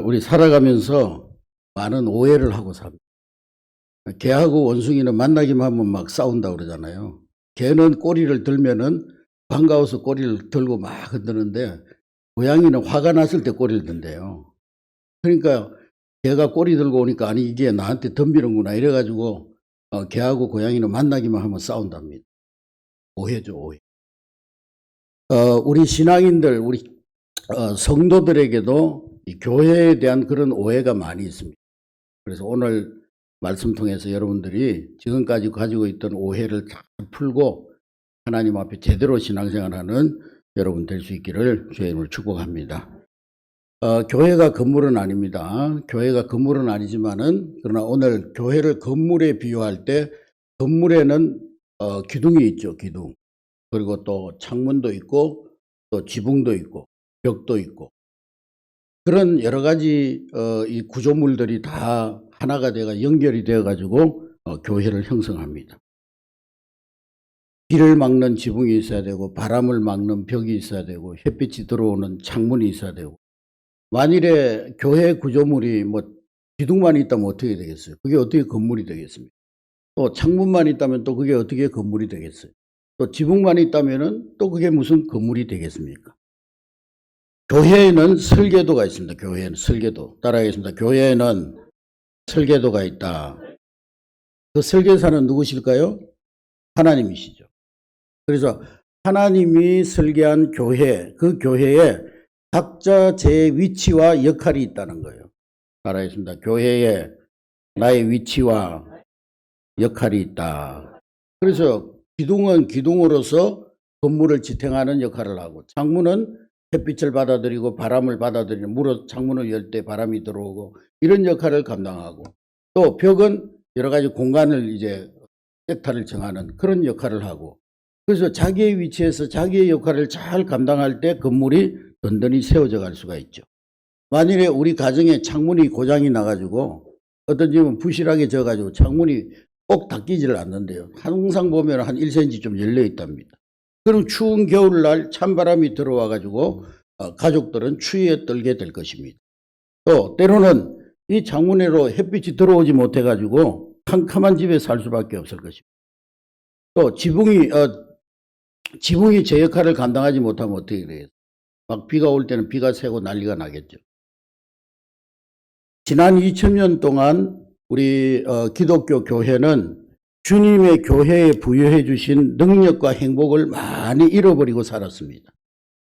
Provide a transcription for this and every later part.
우리 살아가면서 많은 오해를 하고 삽니다. 개하고 원숭이는 만나기만 하면 막 싸운다고 그러잖아요. 개는 꼬리를 들면은 반가워서 꼬리를 들고 막 흔드는데 고양이는 화가 났을 때 꼬리를 든대요. 그러니까 개가 꼬리 들고 오니까 아니 이게 나한테 덤비는구나 이래가지고 개하고 고양이는 만나기만 하면 싸운답니다. 오해죠, 오해. 우리 신앙인들, 우리 성도들에게도 이 교회에 대한 그런 오해가 많이 있습니다. 그래서 오늘 말씀 통해서 여러분들이 지금까지 가지고 있던 오해를 잘 풀고 하나님 앞에 제대로 신앙생활하는 여러분 될 수 있기를 주의 이름으로 축복합니다. 교회가 건물은 아닙니다. 교회가 건물은 아니지만은 그러나 오늘 교회를 건물에 비유할 때 건물에는 기둥이 있죠, 기둥. 그리고 또 창문도 있고 또 지붕도 있고 벽도 있고 그런 여러 가지 이 구조물들이 다 하나가 되어 연결이 되어 가지고 교회를 형성합니다. 비를 막는 지붕이 있어야 되고 바람을 막는 벽이 있어야 되고 햇빛이 들어오는 창문이 있어야 되고 만일에 교회 구조물이 뭐 기둥만 있다면 어떻게 되겠어요? 그게 어떻게 건물이 되겠습니까? 또 창문만 있다면 또 그게 어떻게 건물이 되겠어요? 또 지붕만 있다면은 또 그게 무슨 건물이 되겠습니까? 교회에는 설계도가 있습니다. 교회에는 설계도. 따라하겠습니다. 교회에는 설계도가 있다. 그 설계사는 누구실까요? 하나님이시죠. 그래서 하나님이 설계한 교회, 그 교회에 각자 제 위치와 역할이 있다는 거예요. 따라하겠습니다. 교회에 나의 위치와 역할이 있다. 그래서 기둥은 기둥으로서 건물을 지탱하는 역할을 하고 창문은 햇빛을 받아들이고 바람을 받아들이는 창문을 열 때 바람이 들어오고 이런 역할을 감당하고 또 벽은 여러 가지 공간을 이제 섹터를 정하는 그런 역할을 하고 그래서 자기의 위치에서 자기의 역할을 잘 감당할 때 건물이 든든히 세워져 갈 수가 있죠. 만일에 우리 가정에 창문이 고장이 나가지고 어떤 집은 부실하게 져가지고 창문이 꼭 닫히지를 않는데요. 항상 보면 한 1cm 좀 열려 있답니다. 그럼 추운 겨울날 찬바람이 들어와 가지고 가족들은 추위에 떨게 될 것입니다. 또 때로는 이 창문으로 햇빛이 들어오지 못해 가지고 캄캄한 집에 살 수밖에 없을 것입니다. 또 지붕이 제 역할을 감당하지 못하면 어떻게 되겠어요? 막 비가 올 때는 비가 새고 난리가 나겠죠. 지난 2000년 동안 우리 기독교 교회는 주님의 교회에 부여해 주신 능력과 행복을 많이 잃어버리고 살았습니다.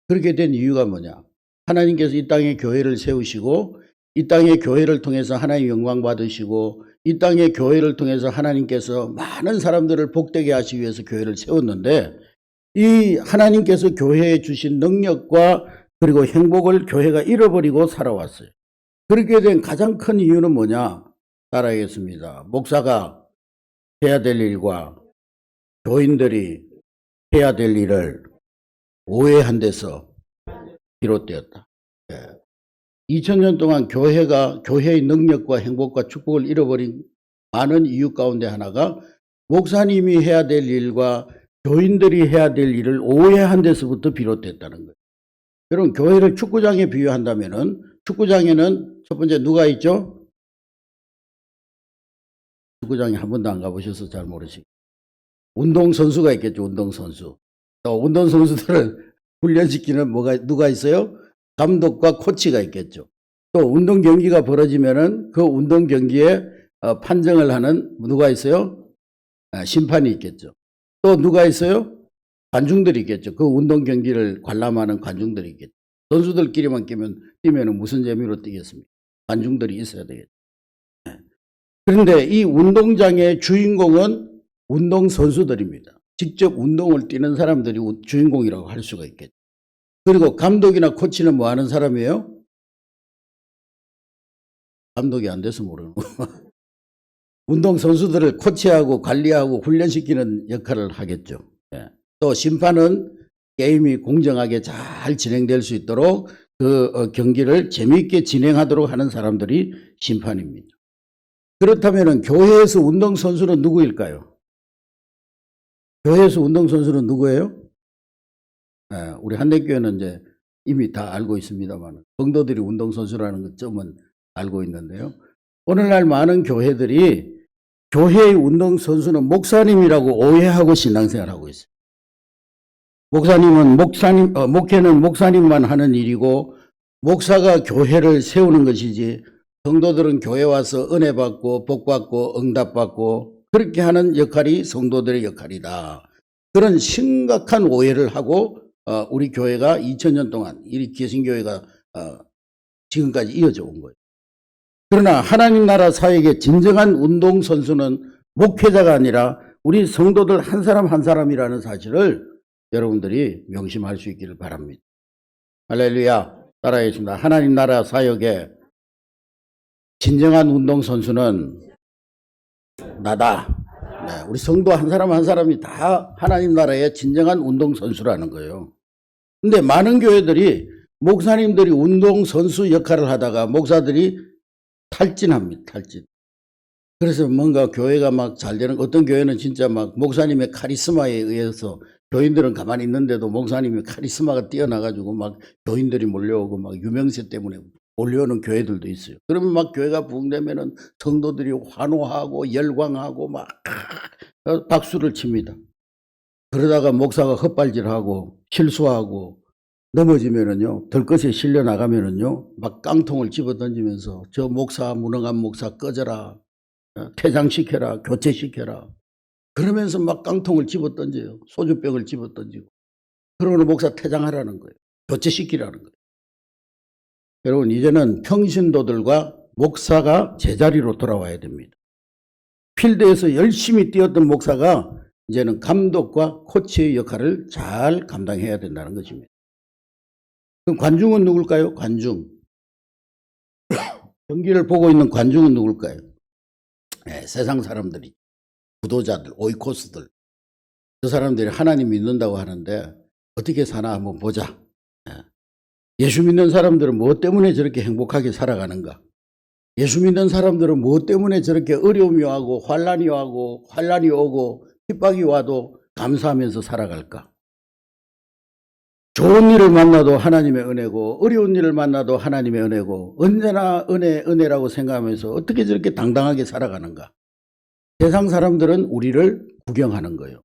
그렇게 된 이유가 뭐냐? 하나님께서 이 땅에 교회를 세우시고 이 땅의 교회를 통해서 하나님 영광 받으시고 이 땅의 교회를 통해서 하나님께서 많은 사람들을 복되게 하시기 위해서 교회를 세웠는데 이 하나님께서 교회에 주신 능력과 그리고 행복을 교회가 잃어버리고 살아왔어요. 그렇게 된 가장 큰 이유는 뭐냐? 따라하겠습니다. 목사가 해야 될 일과 교인들이 해야 될 일을 오해한 데서 비롯되었다. 2000년 동안 교회의 능력과 행복과 축복을 잃어버린 많은 이유 가운데 하나가 목사님이 해야 될 일과 교인들이 해야 될 일을 오해한 데서부터 비롯됐다는 거예요. 여러분 교회를 축구장에 비유한다면은 축구장에는 첫 번째 누가 있죠? 축구장에 한 번도 안 가보셔서 잘 모르시고 운동선수가 있겠죠. 운동선수. 또 운동선수들을 훈련시키는 누가 있어요? 감독과 코치가 있겠죠. 또 운동 경기가 벌어지면은 그 운동 경기에 판정을 하는 누가 있어요? 심판이 있겠죠. 또 누가 있어요? 관중들이 있겠죠. 그 운동 경기를 관람하는 관중들이 있겠죠. 선수들끼리만 뛰면 무슨 재미로 뛰겠습니까? 관중들이 있어야 되겠죠. 그런데 이 운동장의 주인공은 운동선수들입니다. 직접 운동을 뛰는 사람들이 주인공이라고 할 수가 있겠죠. 그리고 감독이나 코치는 뭐 하는 사람이에요? 감독이 안 돼서 모르는 거. 운동선수들을 코치하고 관리하고 훈련시키는 역할을 하겠죠. 또 심판은 게임이 공정하게 잘 진행될 수 있도록 그 경기를 재미있게 진행하도록 하는 사람들이 심판입니다. 그렇다면 교회에서 운동선수는 누구일까요? 교회에서 운동선수는 누구예요? 우리 한대교회는 이제 이미 다 알고 있습니다만 성도들이 운동선수라는 것 점은 알고 있는데요. 오늘날 많은 교회들이 교회의 운동선수는 목사님이라고 오해하고 신앙생활하고 있어요. 목회는 목사님만 하는 일이고 목사가 교회를 세우는 것이지 성도들은 교회 와서 은혜 받고 복 받고 응답 받고 그렇게 하는 역할이 성도들의 역할이다. 그런 심각한 오해를 하고 우리 교회가 2000년 동안 이 개신교회가 지금까지 이어져 온 거예요. 그러나 하나님 나라 사역의 진정한 운동선수는 목회자가 아니라 우리 성도들 한 사람 한 사람이라는 사실을 여러분들이 명심할 수 있기를 바랍니다. 할렐루야. 따라하겠습니다. 하나님 나라 사역의 진정한 운동선수는 나다. 네, 우리 성도 한 사람 한 사람이 다 하나님 나라의 진정한 운동선수라는 거예요. 근데 많은 교회들이 목사님들이 운동선수 역할을 하다가 목사들이 탈진합니다. 탈진. 그래서 뭔가 교회가 막 잘 되는, 어떤 교회는 진짜 막 목사님의 카리스마에 의해서 교인들은 가만히 있는데도 목사님의 카리스마가 뛰어나가지고 막 교인들이 몰려오고 막 유명세 때문에 몰려오는 교회들도 있어요. 그러면 막 교회가 부흥되면은 성도들이 환호하고 열광하고 막 박수를 칩니다. 그러다가 목사가 헛발질하고 실수하고 넘어지면은요, 들것에 실려 나가면은요, 막 깡통을 집어 던지면서 저 목사, 무능한 목사 꺼져라, 퇴장시켜라, 교체시켜라. 그러면서 막 깡통을 집어 던져요. 소주병을 집어 던지고. 그러고는 목사 퇴장하라는 거예요. 교체시키라는 거예요. 여러분, 이제는 평신도들과 목사가 제자리로 돌아와야 됩니다. 필드에서 열심히 뛰었던 목사가 이제는 감독과 코치의 역할을 잘 감당해야 된다는 것입니다. 그럼 관중은 누굴까요? 관중. 경기를 보고 있는 관중은 누굴까요? 네, 세상 사람들이, 부도자들, 오이코스들. 저 사람들이 하나님 믿는다고 하는데 어떻게 사나 한번 보자. 예수 믿는 사람들은 무엇 때문에 저렇게 행복하게 살아가는가? 예수 믿는 사람들은 무엇 때문에 저렇게 어려움이 오고 환난이 오고 핍박이 와도 감사하면서 살아갈까? 좋은 일을 만나도 하나님의 은혜고 어려운 일을 만나도 하나님의 은혜고 언제나 은혜라고 생각하면서 어떻게 저렇게 당당하게 살아가는가? 세상 사람들은 우리를 구경하는 거예요.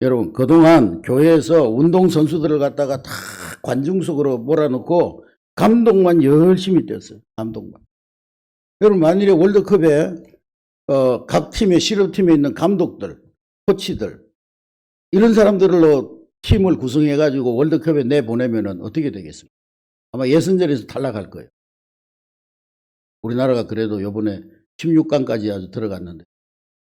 여러분, 그동안 교회에서 운동선수들을 갖다가 다 관중석으로 몰아넣고 감독만 열심히 뛰었어요. 감독만. 여러분, 만일에 월드컵에 각 팀의 실업팀에 있는 감독들, 코치들 이런 사람들로 팀을 구성해가지고 월드컵에 내보내면은 어떻게 되겠습니까? 아마 예선전에서 탈락할 거예요. 우리나라가 그래도 요번에 16강까지 아주 들어갔는데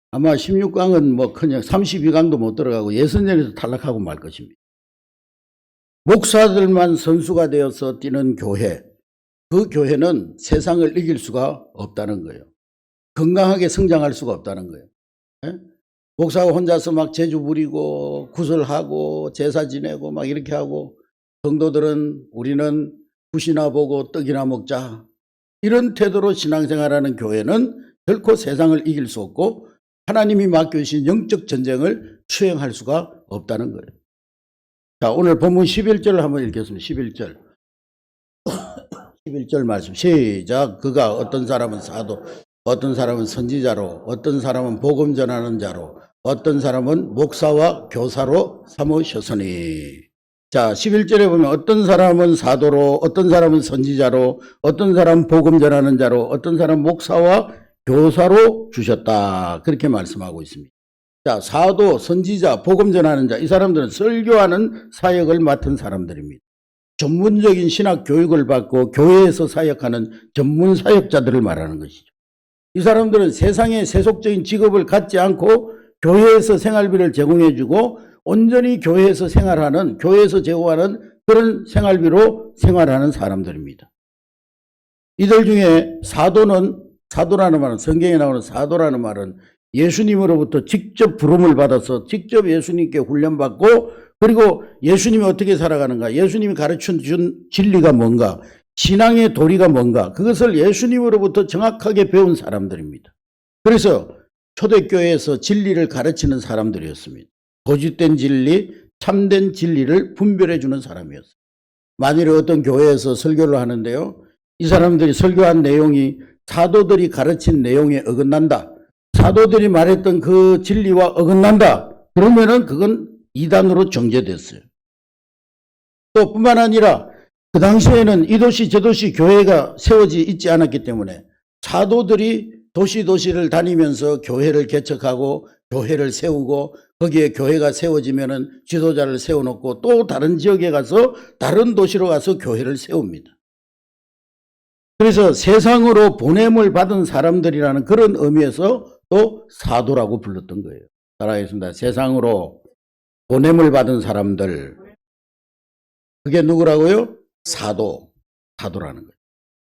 아마 16강은 뭐 그냥 32강도 못 들어가고 예선전에서 탈락하고 말 것입니다. 목사들만 선수가 되어서 뛰는 교회, 그 교회는 세상을 이길 수가 없다는 거예요. 건강하게 성장할 수가 없다는 거예요. 예? 목사가 혼자서 막 제주 부리고 구설하고 제사 지내고 막 이렇게 하고 성도들은 우리는 굿이나 보고 떡이나 먹자 이런 태도로 신앙생활하는 교회는 결코 세상을 이길 수 없고 하나님이 맡겨주신 영적 전쟁을 수행할 수가 없다는 거예요. 자, 오늘 본문 11절을 한번 읽겠습니다. 11절. 11절 말씀 시작. 그가 어떤 사람은 사도, 어떤 사람은 선지자로, 어떤 사람은 복음 전하는 자로, 어떤 사람은 목사와 교사로 삼으셨으니. 자, 11절에 보면 어떤 사람은 사도로, 어떤 사람은 선지자로, 어떤 사람은 복음 전하는 자로, 어떤 사람은 목사와 교사로 주셨다. 그렇게 말씀하고 있습니다. 자, 사도, 선지자, 복음 전하는 자, 이 사람들은 설교하는 사역을 맡은 사람들입니다. 전문적인 신학 교육을 받고 교회에서 사역하는 전문 사역자들을 말하는 것이죠. 이 사람들은 세상의 세속적인 직업을 갖지 않고 교회에서 생활비를 제공해주고 온전히 교회에서 생활하는, 교회에서 제공하는 그런 생활비로 생활하는 사람들입니다. 이들 중에 사도라는 말은, 성경에 나오는 사도라는 말은 예수님으로부터 직접 부름을 받아서 직접 예수님께 훈련받고 그리고 예수님이 어떻게 살아가는가, 예수님이 가르쳐준 진리가 뭔가, 신앙의 도리가 뭔가, 그것을 예수님으로부터 정확하게 배운 사람들입니다. 그래서 초대교회에서 진리를 가르치는 사람들이었습니다. 거짓된 진리, 참된 진리를 분별해 주는 사람이었어요. 만일에 어떤 교회에서 설교를 하는데요. 이 사람들이 설교한 내용이 사도들이 가르친 내용에 어긋난다. 사도들이 말했던 그 진리와 어긋난다. 그러면은 그건 이단으로 정죄됐어요. 또 뿐만 아니라 그 당시에는 이 도시 저 도시 교회가 세워지 있지 않았기 때문에 사도들이 도시를 다니면서 교회를 개척하고 교회를 세우고 거기에 교회가 세워지면은 지도자를 세워놓고 또 다른 지역에 가서 다른 도시로 가서 교회를 세웁니다. 그래서 세상으로 보냄을 받은 사람들이라는 그런 의미에서 또 사도라고 불렀던 거예요. 따라하겠습니다. 세상으로 보냄을 받은 사람들. 그게 누구라고요? 사도라는 거예요.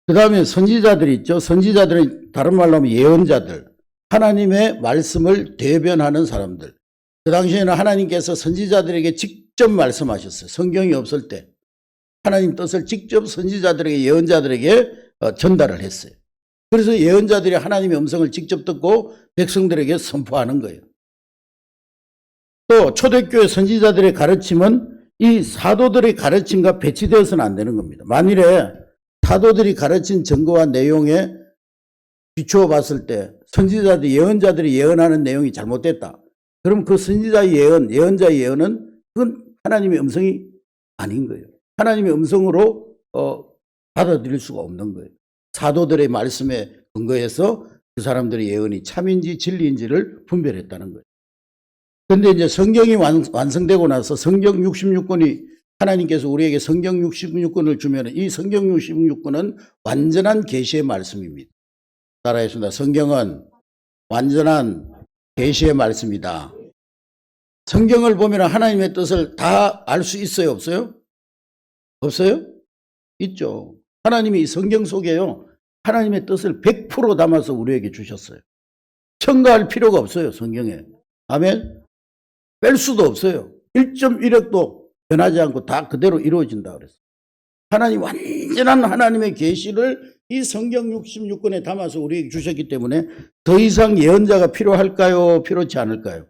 그 다음에 선지자들이 있죠. 선지자들은 다른 말로 하면 예언자들. 하나님의 말씀을 대변하는 사람들. 그 당시에는 하나님께서 선지자들에게 직접 말씀하셨어요. 성경이 없을 때 하나님 뜻을 직접 선지자들에게 예언자들에게 전달을 했어요. 그래서 예언자들이 하나님의 음성을 직접 듣고 백성들에게 선포하는 거예요. 또 초대교회 선지자들의 가르침은 이 사도들의 가르침과 배치되어서는 안 되는 겁니다. 만일에 사도들이 가르친 증거와 내용에 비추어 봤을 때 선지자들, 예언자들이 예언하는 내용이 잘못됐다. 그럼 그 선지자의 예언자의 예언은 그건 하나님의 음성이 아닌 거예요. 하나님의 음성으로 받아들일 수가 없는 거예요. 사도들의 말씀에 근거해서 그 사람들의 예언이 참인지 진리인지를 분별했다는 거예요. 그런데 이제 성경이 완성되고 나서 성경 66권이 하나님께서 우리에게 성경 66권을 주면 이 성경 66권은 완전한 계시의 말씀입니다. 따라했습니다. 성경은 완전한 계시의 말씀이다. 성경을 보면 하나님의 뜻을 다 알 수 있어요? 없어요? 없어요? 있죠. 하나님이 이 성경 속에요. 하나님의 뜻을 100% 담아서 우리에게 주셨어요. 첨가할 필요가 없어요. 성경에. 아멘. 뺄 수도 없어요. 1.1획도 변하지 않고 다 그대로 이루어진다 그랬어요. 하나님 완전한 하나님의 계시를 이 성경 66권에 담아서 우리에게 주셨기 때문에 더 이상 예언자가 필요할까요? 필요치 않을까요?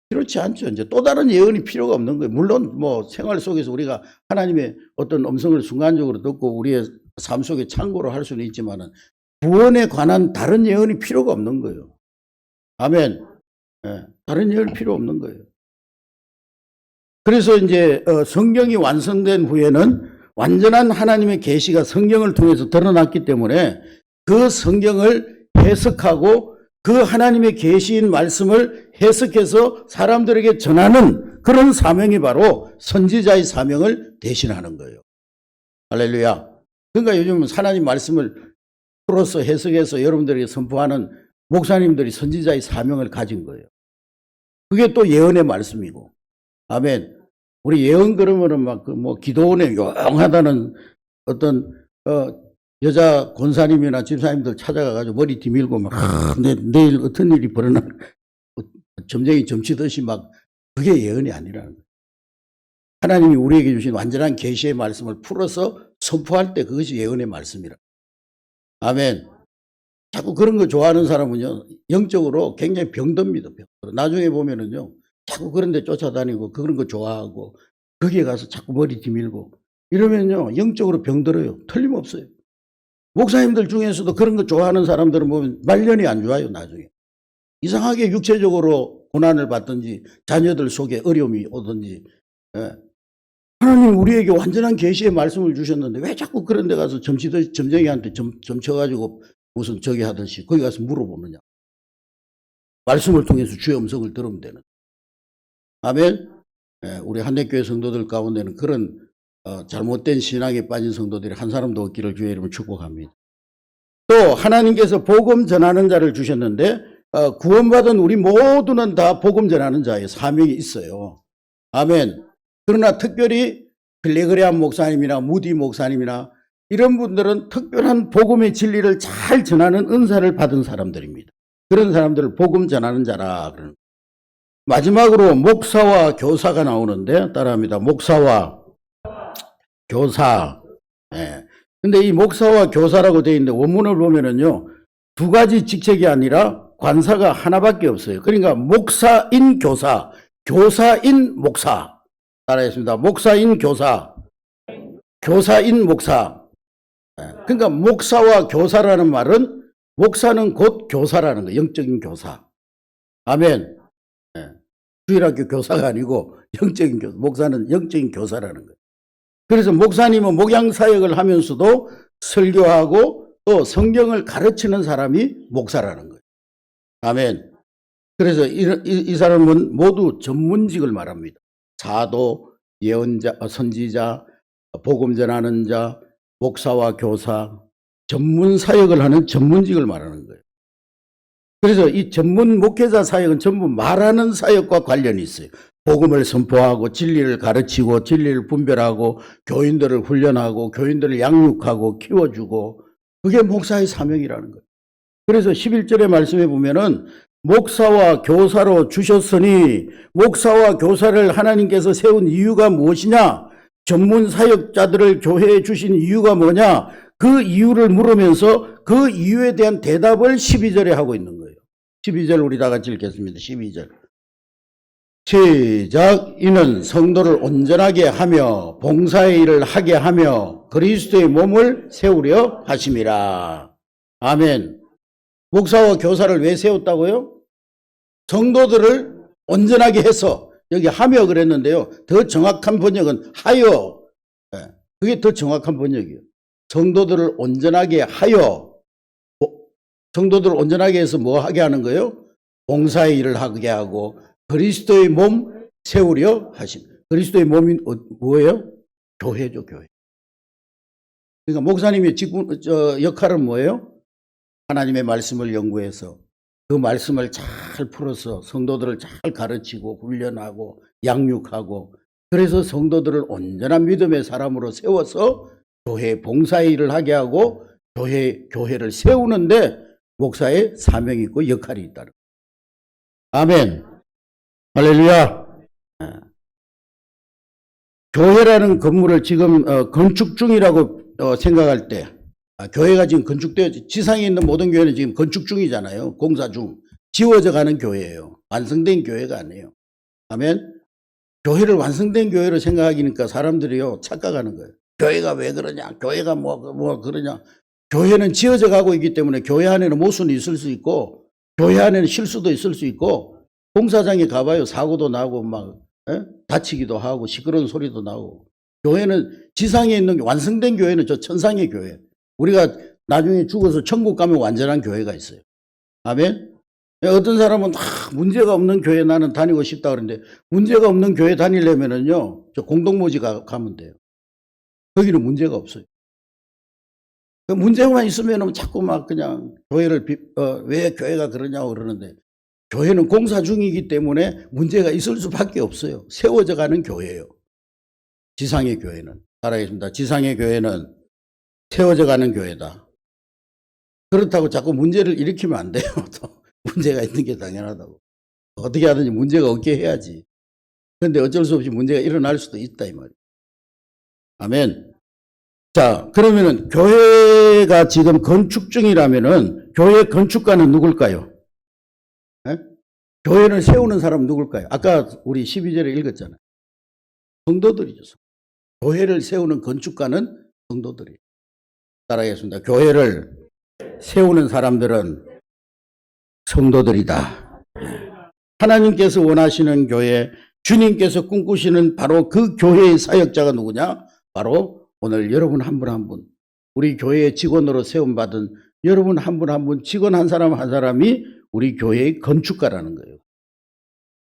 그렇지 않죠. 이제 또 다른 예언이 필요가 없는 거예요. 물론 뭐 생활 속에서 우리가 하나님의 어떤 음성을 순간적으로 듣고 우리의 삶 속에 참고를 할 수는 있지만은 구원에 관한 다른 예언이 필요가 없는 거예요. 아멘. 네, 다른 예언이 필요 없는 거예요. 그래서 이제 성경이 완성된 후에는 완전한 하나님의 계시가 성경을 통해서 드러났기 때문에 그 성경을 해석하고 그 하나님의 계시인 말씀을 해석해서 사람들에게 전하는 그런 사명이 바로 선지자의 사명을 대신하는 거예요. 할렐루야. 그러니까 요즘 하나님 말씀을 풀어서 해석해서 여러분들에게 선포하는 목사님들이 선지자의 사명을 가진 거예요. 그게 또 예언의 말씀이고. 아멘. 우리 예언 그러면은 막 뭐 기도원에 용하다는 어떤 여자 권사님이나 집사님들 찾아가가지고 머리 뒤밀고 막 내일 어떤 일이 벌어나 점쟁이 점치듯이 막 그게 예언이 아니라는 거예요. 하나님이 우리에게 주신 완전한 계시의 말씀을 풀어서 선포할 때 그것이 예언의 말씀이라. 아멘. 자꾸 그런 거 좋아하는 사람은요 영적으로 굉장히 병듭니다. 나중에 보면은요 자꾸 그런 데 쫓아다니고 그런 거 좋아하고 거기에 가서 자꾸 머리 뒤밀고 이러면요 영적으로 병들어요. 틀림없어요. 목사님들 중에서도 그런 거 좋아하는 사람들은 보면 말년이 안 좋아요. 나중에 이상하게 육체적으로 고난을 받든지 자녀들 속에 어려움이 오든지. 예. 하나님 우리에게 완전한 계시의 말씀을 주셨는데 왜 자꾸 그런 데 가서 점쟁이한테 점쳐가지고 무슨 저기 하듯이 거기 가서 물어보느냐. 말씀을 통해서 주의 음성을 들으면 되는. 아멘. 예, 우리 한대교회 성도들 가운데는 그런 잘못된 신앙에 빠진 성도들이 한 사람도 없기를 주의 이름으로 축복합니다. 또 하나님께서 복음 전하는 자를 주셨는데 구원받은 우리 모두는 다 복음 전하는 자의 사명이 있어요. 아멘. 그러나 특별히 빌레그레암 목사님이나 무디 목사님이나 이런 분들은 특별한 복음의 진리를 잘 전하는 은사를 받은 사람들입니다. 그런 사람들을 복음 전하는 자라 그러는. 마지막으로 목사와 교사가 나오는데 따라합니다. 목사와 교사. 예. 근데 이 목사와 교사라고 되어 있는데 원문을 보면은요, 두 가지 직책이 아니라 관사가 하나밖에 없어요. 그러니까 목사인 교사, 교사인 목사. 따라했습니다. 목사인 교사, 교사인 목사. 그러니까 목사와 교사라는 말은 목사는 곧 교사라는 거예요. 영적인 교사. 아멘. 주일학교 교사가 아니고 영적인 교사. 목사는 영적인 교사라는 거예요. 그래서 목사님은 목양사역을 하면서도 설교하고 또 성경을 가르치는 사람이 목사라는 거예요. 아멘. 그래서 이 사람은 모두 전문직을 말합니다. 사도, 예언자, 선지자, 복음 전하는 자, 목사와 교사, 전문 사역을 하는 전문직을 말하는 거예요. 그래서 이 전문 목회자 사역은 전부 말하는 사역과 관련이 있어요. 복음을 선포하고 진리를 가르치고 진리를 분별하고 교인들을 훈련하고 교인들을 양육하고 키워주고 그게 목사의 사명이라는 거예요. 그래서 11절의 말씀에 보면은 목사와 교사로 주셨으니 목사와 교사를 하나님께서 세운 이유가 무엇이냐? 전문 사역자들을 교회에 주신 이유가 뭐냐? 그 이유를 물으면서 그 이유에 대한 대답을 12절에 하고 있는 거예요. 12절 우리 다 같이 읽겠습니다. 12절. 시작. 이는 성도를 온전하게 하며 봉사의 일을 하게 하며 그리스도의 몸을 세우려 하심이라. 아멘. 목사와 교사를 왜 세웠다고요? 성도들을 온전하게 해서, 여기 하며 그랬는데요. 더 정확한 번역은 하여. 그게 더 정확한 번역이에요. 성도들을 온전하게 하여. 성도들을 온전하게 해서 뭐 하게 하는 거예요? 봉사의 일을 하게 하고 그리스도의 몸 세우려 하심. 그리스도의 몸이 뭐예요? 교회죠, 교회. 그러니까 목사님의 역할은 뭐예요? 하나님의 말씀을 연구해서 그 말씀을 잘 풀어서 성도들을 잘 가르치고 훈련하고 양육하고 그래서 성도들을 온전한 믿음의 사람으로 세워서 교회 봉사의 일을 하게 하고 교회를 세우는데 목사의 사명이 있고 역할이 있다는 거예요. 아멘. 할렐루야. 교회라는 건물을 지금 건축 중이라고 생각할 때 교회가 지금 건축되어 지상에 있는 모든 교회는 지금 건축 중이잖아요. 공사 중. 지워져 가는 교회예요. 완성된 교회가 아니에요. 아멘. 교회를 완성된 교회로 생각하기니까 사람들이요 착각하는 거예요. 교회가 왜 그러냐? 교회가 뭐 그러냐? 교회는 지어져 가고 있기 때문에 교회 안에는 모순이 있을 수 있고 교회 안에는 실수도 있을 수 있고 공사장에 가봐요. 사고도 나고 막 다치기도 하고 시끄러운 소리도 나고. 교회는 지상에 있는 완성된 교회는 저 천상의 교회. 우리가 나중에 죽어서 천국 가면 완전한 교회가 있어요. 아멘. 어떤 사람은 문제가 없는 교회 나는 다니고 싶다 그러는데 문제가 없는 교회 다니려면은요 저 공동모지 가면 돼요. 거기는 문제가 없어요. 문제만 있으면은 자꾸 막 그냥 교회를 왜 교회가 그러냐고 그러는데 교회는 공사 중이기 때문에 문제가 있을 수밖에 없어요. 세워져 가는 교회예요. 지상의 교회는. 따라하겠습니다. 지상의 교회는 세워져 가는 교회다. 그렇다고 자꾸 문제를 일으키면 안 돼요. 또 문제가 있는 게 당연하다고. 어떻게 하든지 문제가 없게 해야지. 그런데 어쩔 수 없이 문제가 일어날 수도 있다 이 말이에요. 아멘. 자, 그러면은 교회가 지금 건축 중이라면은 교회 건축가는 누굴까요? 교회를 세우는 사람은 누굴까요? 아까 우리 12절에 읽었잖아요. 성도들이죠. 교회를 세우는 건축가는 성도들이에요. 따라하겠습니다. 교회를 세우는 사람들은 성도들이다. 하나님께서 원하시는 교회, 주님께서 꿈꾸시는 바로 그 교회의 사역자가 누구냐? 바로 오늘 여러분 한 분 한 분, 우리 교회의 직원으로 세움받은 여러분 한 분 한 분, 직원 한 사람 한 사람이 우리 교회의 건축가라는 거예요.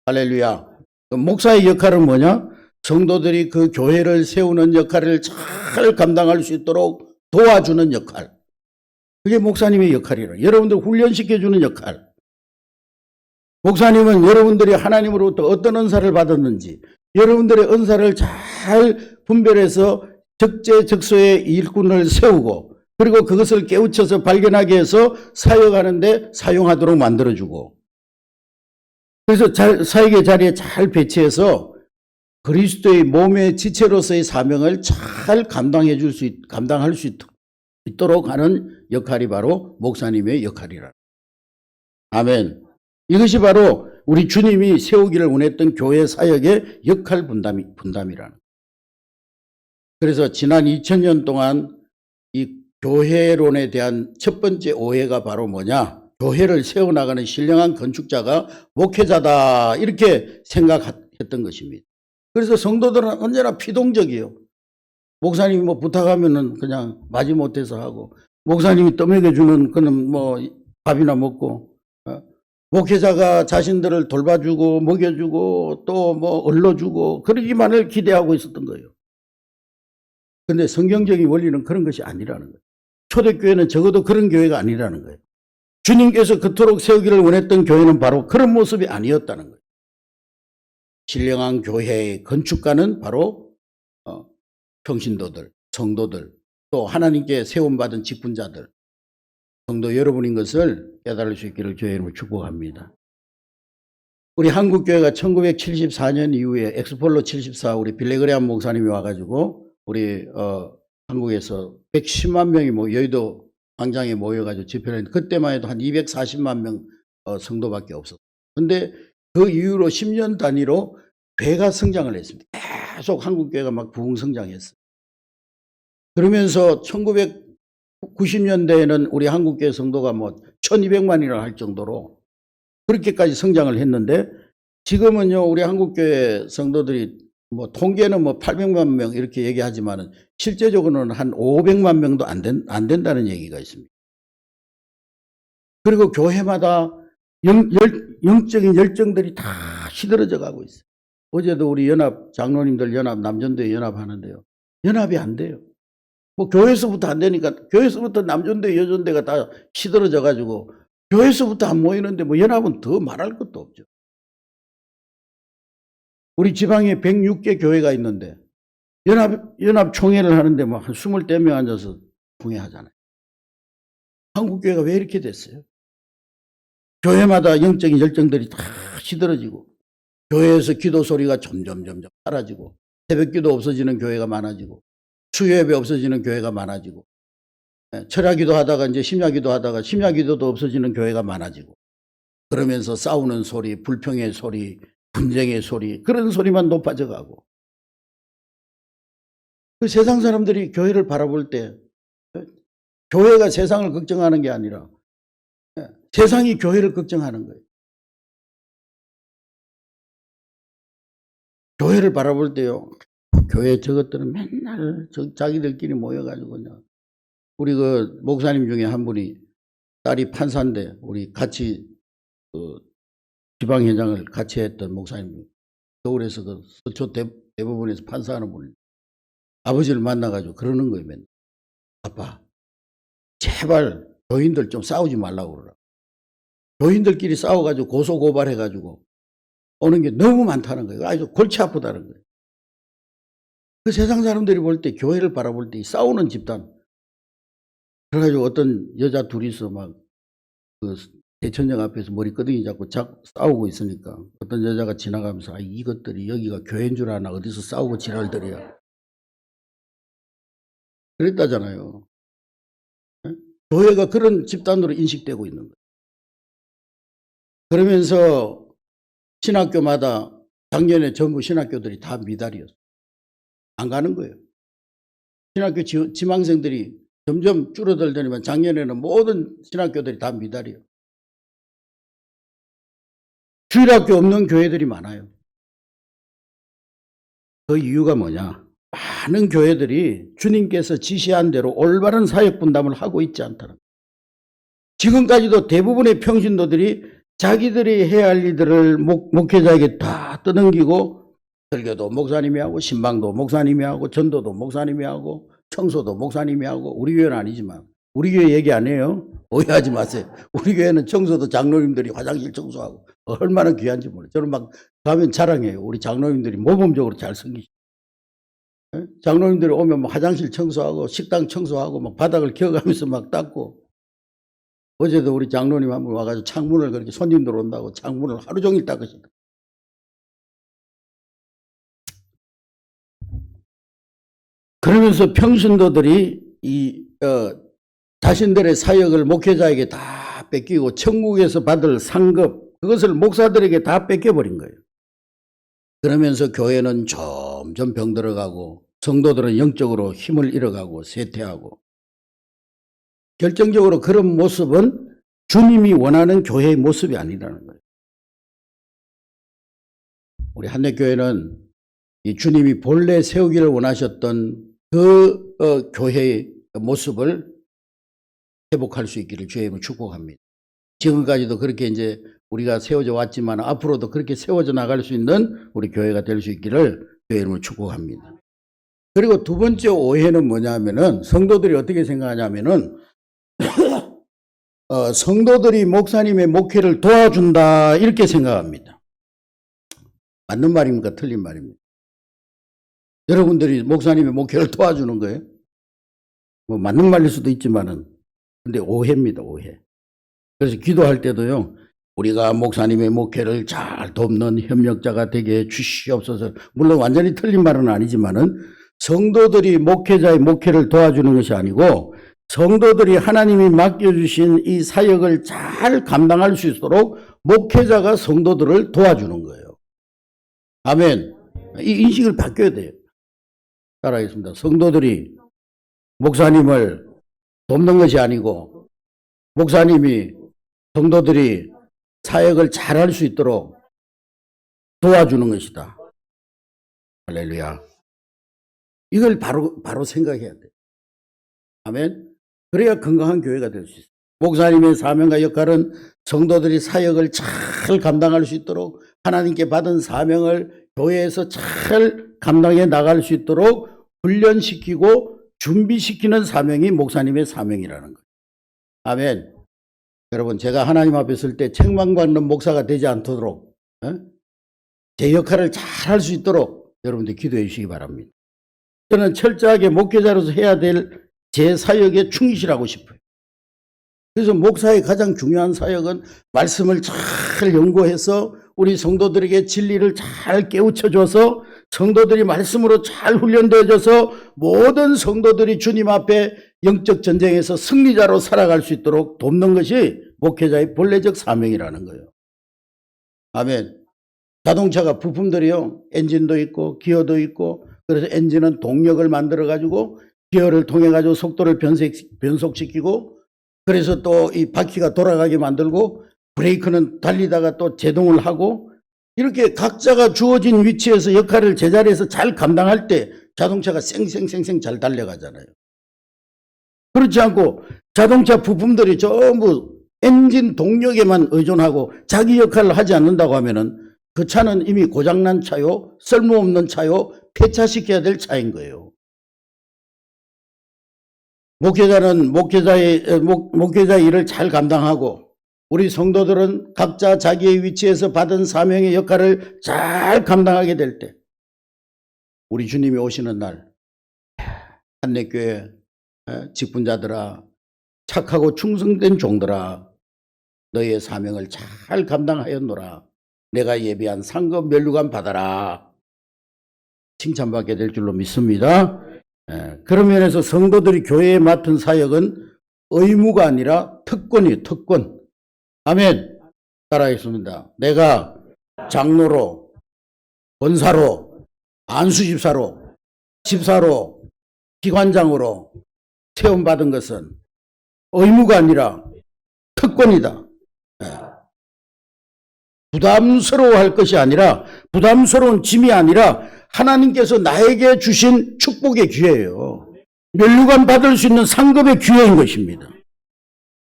할렐루야. 목사의 역할은 뭐냐? 성도들이 그 교회를 세우는 역할을 잘 감당할 수 있도록 도와주는 역할. 그게 목사님의 역할이라. 여러분들 훈련시켜주는 역할. 목사님은 여러분들이 하나님으로부터 어떤 은사를 받았는지 여러분들의 은사를 잘 분별해서 적재적소의 일꾼을 세우고 그리고 그것을 깨우쳐서 발견하게 해서 사역하는데 사용하도록 만들어주고 그래서 사역의 자리에 잘 배치해서 그리스도의 몸의 지체로서의 사명을 잘 감당할 수 있도록 하는 역할이 바로 목사님의 역할이라. 아멘. 이것이 바로 우리 주님이 세우기를 원했던 교회 사역의 역할 분담이라는. 그래서 지난 2000년 동안 이 교회론에 대한 첫 번째 오해가 바로 뭐냐? 교회를 세워나가는 신령한 건축자가 목회자다, 이렇게 생각했던 것입니다. 그래서 성도들은 언제나 피동적이에요. 목사님이 뭐 부탁하면은 그냥 마지못해서 하고, 목사님이 떠먹여주는 그는 뭐 밥이나 먹고, 목회자가 자신들을 돌봐주고 먹여주고 또 뭐 얼러주고 그러기만을 기대하고 있었던 거예요. 그런데 성경적인 원리는 그런 것이 아니라는 거예요. 초대교회는 적어도 그런 교회가 아니라는 거예요. 주님께서 그토록 세우기를 원했던 교회는 바로 그런 모습이 아니었다는 거예요. 신령한 교회의 건축가는 바로 평신도들, 성도들, 또 하나님께 세움받은 직분자들, 성도 여러분인 것을 깨달을 수 있기를 주의 이름으로 축복합니다. 우리 한국교회가 1974년 이후에 엑스폴로 74 우리 빌레그레암 목사님이 와가지고 우리 한국에서 110만 명이 여의도 광장에 모여가지고 집회를 했는데, 그때만 해도 한 240만 명 성도밖에 없었어요. 근데 그 이후로 10년 단위로 배가 성장을 했습니다. 계속 한국교회가 막 부흥성장했어요. 그러면서 1990년대에는 우리 한국교회 성도가 뭐 1200만이라 할 정도로 그렇게까지 성장을 했는데, 지금은요 우리 한국교회 성도들이 뭐 통계는 뭐 800만 명 이렇게 얘기하지만은 실제적으로는 한 500만 명도 안 된다는 얘기가 있습니다. 그리고 교회마다 영적인 열정들이 다 시들어져 가고 있어요. 어제도 우리 연합 장로님들 남전도회 연합하는데요, 연합이 안 돼요. 뭐 교회에서부터 안 되니까, 교회에서부터 남전대 여전대가 다 시들어져 가지고 교회에서부터 안 모이는데 뭐 연합은 더 말할 것도 없죠. 우리 지방에 106개 교회가 있는데 연합 총회를 하는데 뭐 한 24명 앉아서 총회하잖아요. 한국교회가 왜 이렇게 됐어요? 교회마다 영적인 열정들이 다 시들어지고, 교회에서 기도 소리가 점점 사라지고, 새벽기도 없어지는 교회가 많아지고, 수요예배 없어지는 교회가 많아지고, 철야기도 하다가 이제 심야기도 하다가 심야기도도 없어지는 교회가 많아지고, 그러면서 싸우는 소리, 불평의 소리, 분쟁의 소리, 그런 소리만 높아져 가고, 그 세상 사람들이 교회를 바라볼 때 교회가 세상을 걱정하는 게 아니라 세상이 교회를 걱정하는 거예요. 교회를 바라볼 때요, 교회 저것들은 맨날 자기들끼리 모여가지고, 우리 그 목사님 중에 한 분이 딸이 판사인데, 우리 같이 지방회장을 같이 했던 목사님, 서울에서 그 서초 대법원에서 판사하는 분이 아버지를 만나가지고 그러는 거예요. 맨날. 아빠, 제발 교인들 좀 싸우지 말라고 그러라. 교인들끼리 싸워가지고 고소고발해가지고 오는 게 너무 많다는 거예요. 아주 골치 아프다는 거예요. 그 세상 사람들이 볼 때, 교회를 바라볼 때 싸우는 집단, 그래가지고 어떤 여자 둘이서 막 그 대천정 앞에서 머리끄덩이 잡고 싸우고 있으니까 어떤 여자가 지나가면서, 이것들이 여기가 교회인 줄 아나 어디서 싸우고 지랄들이야, 그랬다잖아요. 교회가 그런 집단으로 인식되고 있는 거예요. 그러면서 신학교마다 작년에 전부 신학교들이 다 미달이었어요. 안 가는 거예요. 신학교 지망생들이 점점 줄어들더니만 작년에는 모든 신학교들이 다 미달이에요. 주일학교 없는 교회들이 많아요. 그 이유가 뭐냐? 많은 교회들이 주님께서 지시한 대로 올바른 사역 분담을 하고 있지 않다는 거예요. 지금까지도 대부분의 평신도들이 자기들이 해야 할 일들을 목회자에게 다 떠넘기고, 설교도 목사님이 하고, 신방도 목사님이 하고, 전도도 목사님이 하고, 청소도 목사님이 하고. 우리 교회는 아니지만, 우리 교회 얘기 안 해요. 오해하지 마세요. 우리 교회는 청소도 장로님들이 화장실 청소하고 얼마나 귀한지 몰라요. 저는 막 가면 자랑해요. 우리 장로님들이 모범적으로 잘 섬기시고, 장로님들이 오면 막 화장실 청소하고 식당 청소하고 막 바닥을 기어가면서 막 닦고. 어제도 우리 장로님 한 분 와가지고 창문을, 그렇게 손님들 온다고 창문을 하루 종일 닦으시다. 그러면서 평신도들이 자신들의 사역을 목회자에게 다 뺏기고 천국에서 받을 상급, 그것을 목사들에게 다 뺏겨버린 거예요. 그러면서 교회는 점점 병들어가고 성도들은 영적으로 힘을 잃어가고 쇠퇴하고, 결정적으로 그런 모습은 주님이 원하는 교회의 모습이 아니라는 거예요. 우리 한내교회는 이 주님이 본래 세우기를 원하셨던 그 교회의 모습을 회복할 수 있기를 주의 이름으로 축복합니다. 지금까지도 그렇게 이제 우리가 세워져 왔지만 앞으로도 그렇게 세워져 나갈 수 있는 우리 교회가 될 수 있기를 주의 이름으로 축복합니다. 그리고 두 번째 오해는 뭐냐면은, 성도들이 어떻게 생각하냐면은 성도들이 목사님의 목회를 도와준다 이렇게 생각합니다. 맞는 말입니까? 틀린 말입니까? 여러분들이 목사님의 목회를 도와주는 거예요? 뭐 맞는 말일 수도 있지만은, 근데 오해입니다, 오해. 그래서 기도할 때도요, 우리가 목사님의 목회를 잘 돕는 협력자가 되게 해 주시옵소서. 물론 완전히 틀린 말은 아니지만은, 성도들이 목회자의 목회를 도와주는 것이 아니고, 성도들이 하나님이 맡겨주신 이 사역을 잘 감당할 수 있도록 목회자가 성도들을 도와주는 거예요. 아멘. 이 인식을 바뀌어야 돼요. 따라하겠습니다. 성도들이 목사님을 돕는 것이 아니고, 목사님이 성도들이 사역을 잘할 수 있도록 도와주는 것이다. 할렐루야. 이걸 바로 생각해야 돼요. 아멘. 그래야 건강한 교회가 될 수 있어요. 목사님의 사명과 역할은 성도들이 사역을 잘 감당할 수 있도록, 하나님께 받은 사명을 교회에서 잘 감당해 나갈 수 있도록 훈련시키고 준비시키는 사명이 목사님의 사명이라는 거예요. 아멘. 여러분, 제가 하나님 앞에 설 때 책망받는 목사가 되지 않도록 제 역할을 잘 할 수 있도록 여러분들 기도해 주시기 바랍니다. 저는 철저하게 목회자로서 해야 될 제 사역에 충실하고 싶어요. 그래서 목사의 가장 중요한 사역은 말씀을 잘 연구해서 우리 성도들에게 진리를 잘 깨우쳐줘서 성도들이 말씀으로 잘 훈련되어져서 모든 성도들이 주님 앞에 영적 전쟁에서 승리자로 살아갈 수 있도록 돕는 것이 목회자의 본래적 사명이라는 거예요. 아멘. 자동차가 부품들이요, 엔진도 있고 기어도 있고, 그래서 엔진은 동력을 만들어 가지고 기어를 통해 가지고 속도를 변속시키고, 그래서 또 이 바퀴가 돌아가게 만들고, 브레이크는 달리다가 또 제동을 하고, 이렇게 각자가 주어진 위치에서 역할을 제자리에서 잘 감당할 때 자동차가 쌩쌩쌩쌩 잘 달려가잖아요. 그렇지 않고 자동차 부품들이 전부 엔진 동력에만 의존하고 자기 역할을 하지 않는다고 하면은 그 차는 이미 고장난 차요, 쓸모없는 차요, 폐차시켜야 될 차인 거예요. 목회자는 목회자 일을 잘 감당하고, 우리 성도들은 각자 자기의 위치에서 받은 사명의 역할을 잘 감당하게 될 때, 우리 주님이 오시는 날, 한내교회 직분자들아, 착하고 충성된 종들아, 너희의 사명을 잘 감당하였노라. 내가 예비한 상급 면류관 받아라. 칭찬받게 될 줄로 믿습니다. 그런 면에서 성도들이 교회에 맡은 사역은 의무가 아니라 특권이에요. 특권. 아멘. 따라하겠습니다. 내가 장로로, 권사로, 안수집사로, 집사로, 기관장으로 체험받은 것은 의무가 아니라 특권이다. 부담스러워할 것이 아니라, 부담스러운 짐이 아니라 하나님께서 나에게 주신 축복의 기회예요. 면류관 받을 수 있는 상급의 기회인 것입니다.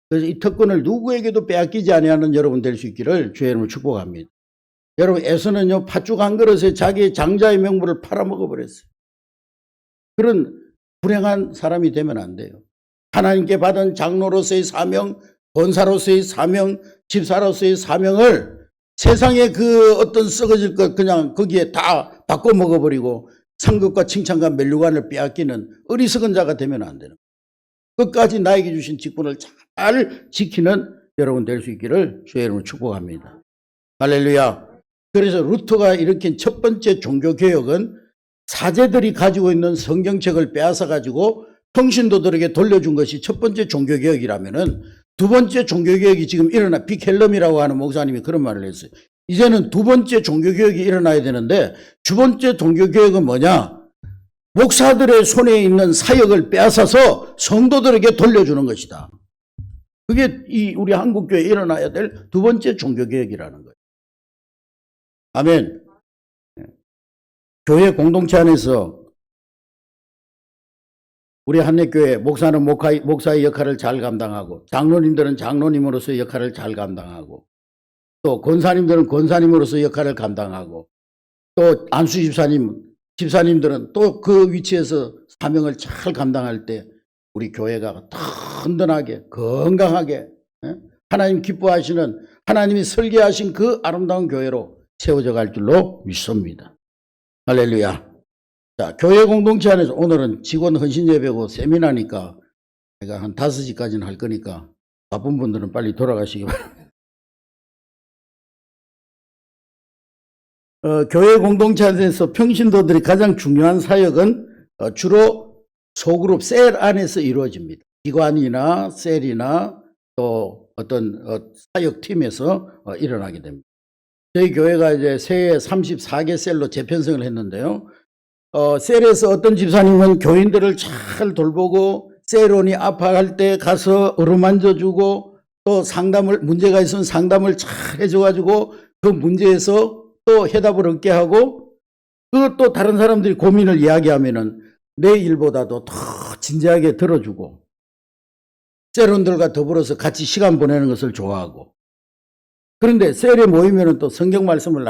그래서 이 특권을 누구에게도 빼앗기지 아니하는 여러분 될 수 있기를 주의 이름으로 축복합니다. 여러분, 에서는요, 팥죽 한 그릇에 자기의 장자의 명분을 팔아먹어버렸어요. 그런 불행한 사람이 되면 안 돼요. 하나님께 받은 장로로서의 사명, 권사로서의 사명, 집사로서의 사명을 세상에 그 어떤 썩어질 것 그냥 거기에 다 바꿔 먹어버리고 상급과 칭찬과 면류관을 빼앗기는 어리석은 자가 되면 안 되는 거예요. 끝까지 나에게 주신 직분을 잘 지키는 여러분 될 수 있기를 주의 이름으로 축복합니다. 할렐루야. 그래서 루터가 일으킨 첫 번째 종교개혁은 사제들이 가지고 있는 성경책을 빼앗아 가지고 평신도들에게 돌려준 것이 첫 번째 종교개혁이라면은, 두 번째 종교개혁이 지금 일어나, 빅헬럼이라고 하는 목사님이 그런 말을 했어요. 이제는 두 번째 종교개혁이 일어나야 되는데, 두 번째 종교개혁은 뭐냐? 목사들의 손에 있는 사역을 빼앗아서 성도들에게 돌려주는 것이다. 그게 우리 한국교회에 일어나야 될 두 번째 종교개혁이라는 거예요. 아멘. 교회 공동체 안에서 우리 한례교회 목사는 목사의 역할을 잘 감당하고, 장로님들은 장로님으로서의 역할을 잘 감당하고, 또 권사님들은 권사님으로서의 역할을 감당하고, 또 안수 집사님들은 또 그 위치에서 사명을 잘 감당할 때 우리 교회가 든든하게 건강하게 하나님 기뻐하시는, 하나님이 설계하신 그 아름다운 교회로 세워져 갈 줄로 믿습니다. 할렐루야. 자, 교회 공동체 안에서 오늘은 직원 헌신 예배고 세미나니까 제가 한 5시까지는 할 거니까 바쁜 분들은 빨리 돌아가시기 바랍니다. 교회 공동체 안에서 평신도들이 가장 중요한 사역은 주로 소그룹 셀 안에서 이루어집니다. 기관이나 셀이나 또 어떤 사역팀에서 일어나게 됩니다. 저희 교회가 이제 새해 34개 셀로 재편성을 했는데요. 셀에서 어떤 집사님은 교인들을 잘 돌보고, 셀원이 아파할 때 가서 어루만져주고, 또 문제가 있으면 상담을 잘 해줘가지고 그 문제에서 또 해답을 얻게 하고, 또 다른 사람들이 고민을 이야기하면은 내 일보다도 더 진지하게 들어주고, 셀원들과 더불어서 같이 시간 보내는 것을 좋아하고. 그런데 셀에 모이면은 또 성경 말씀을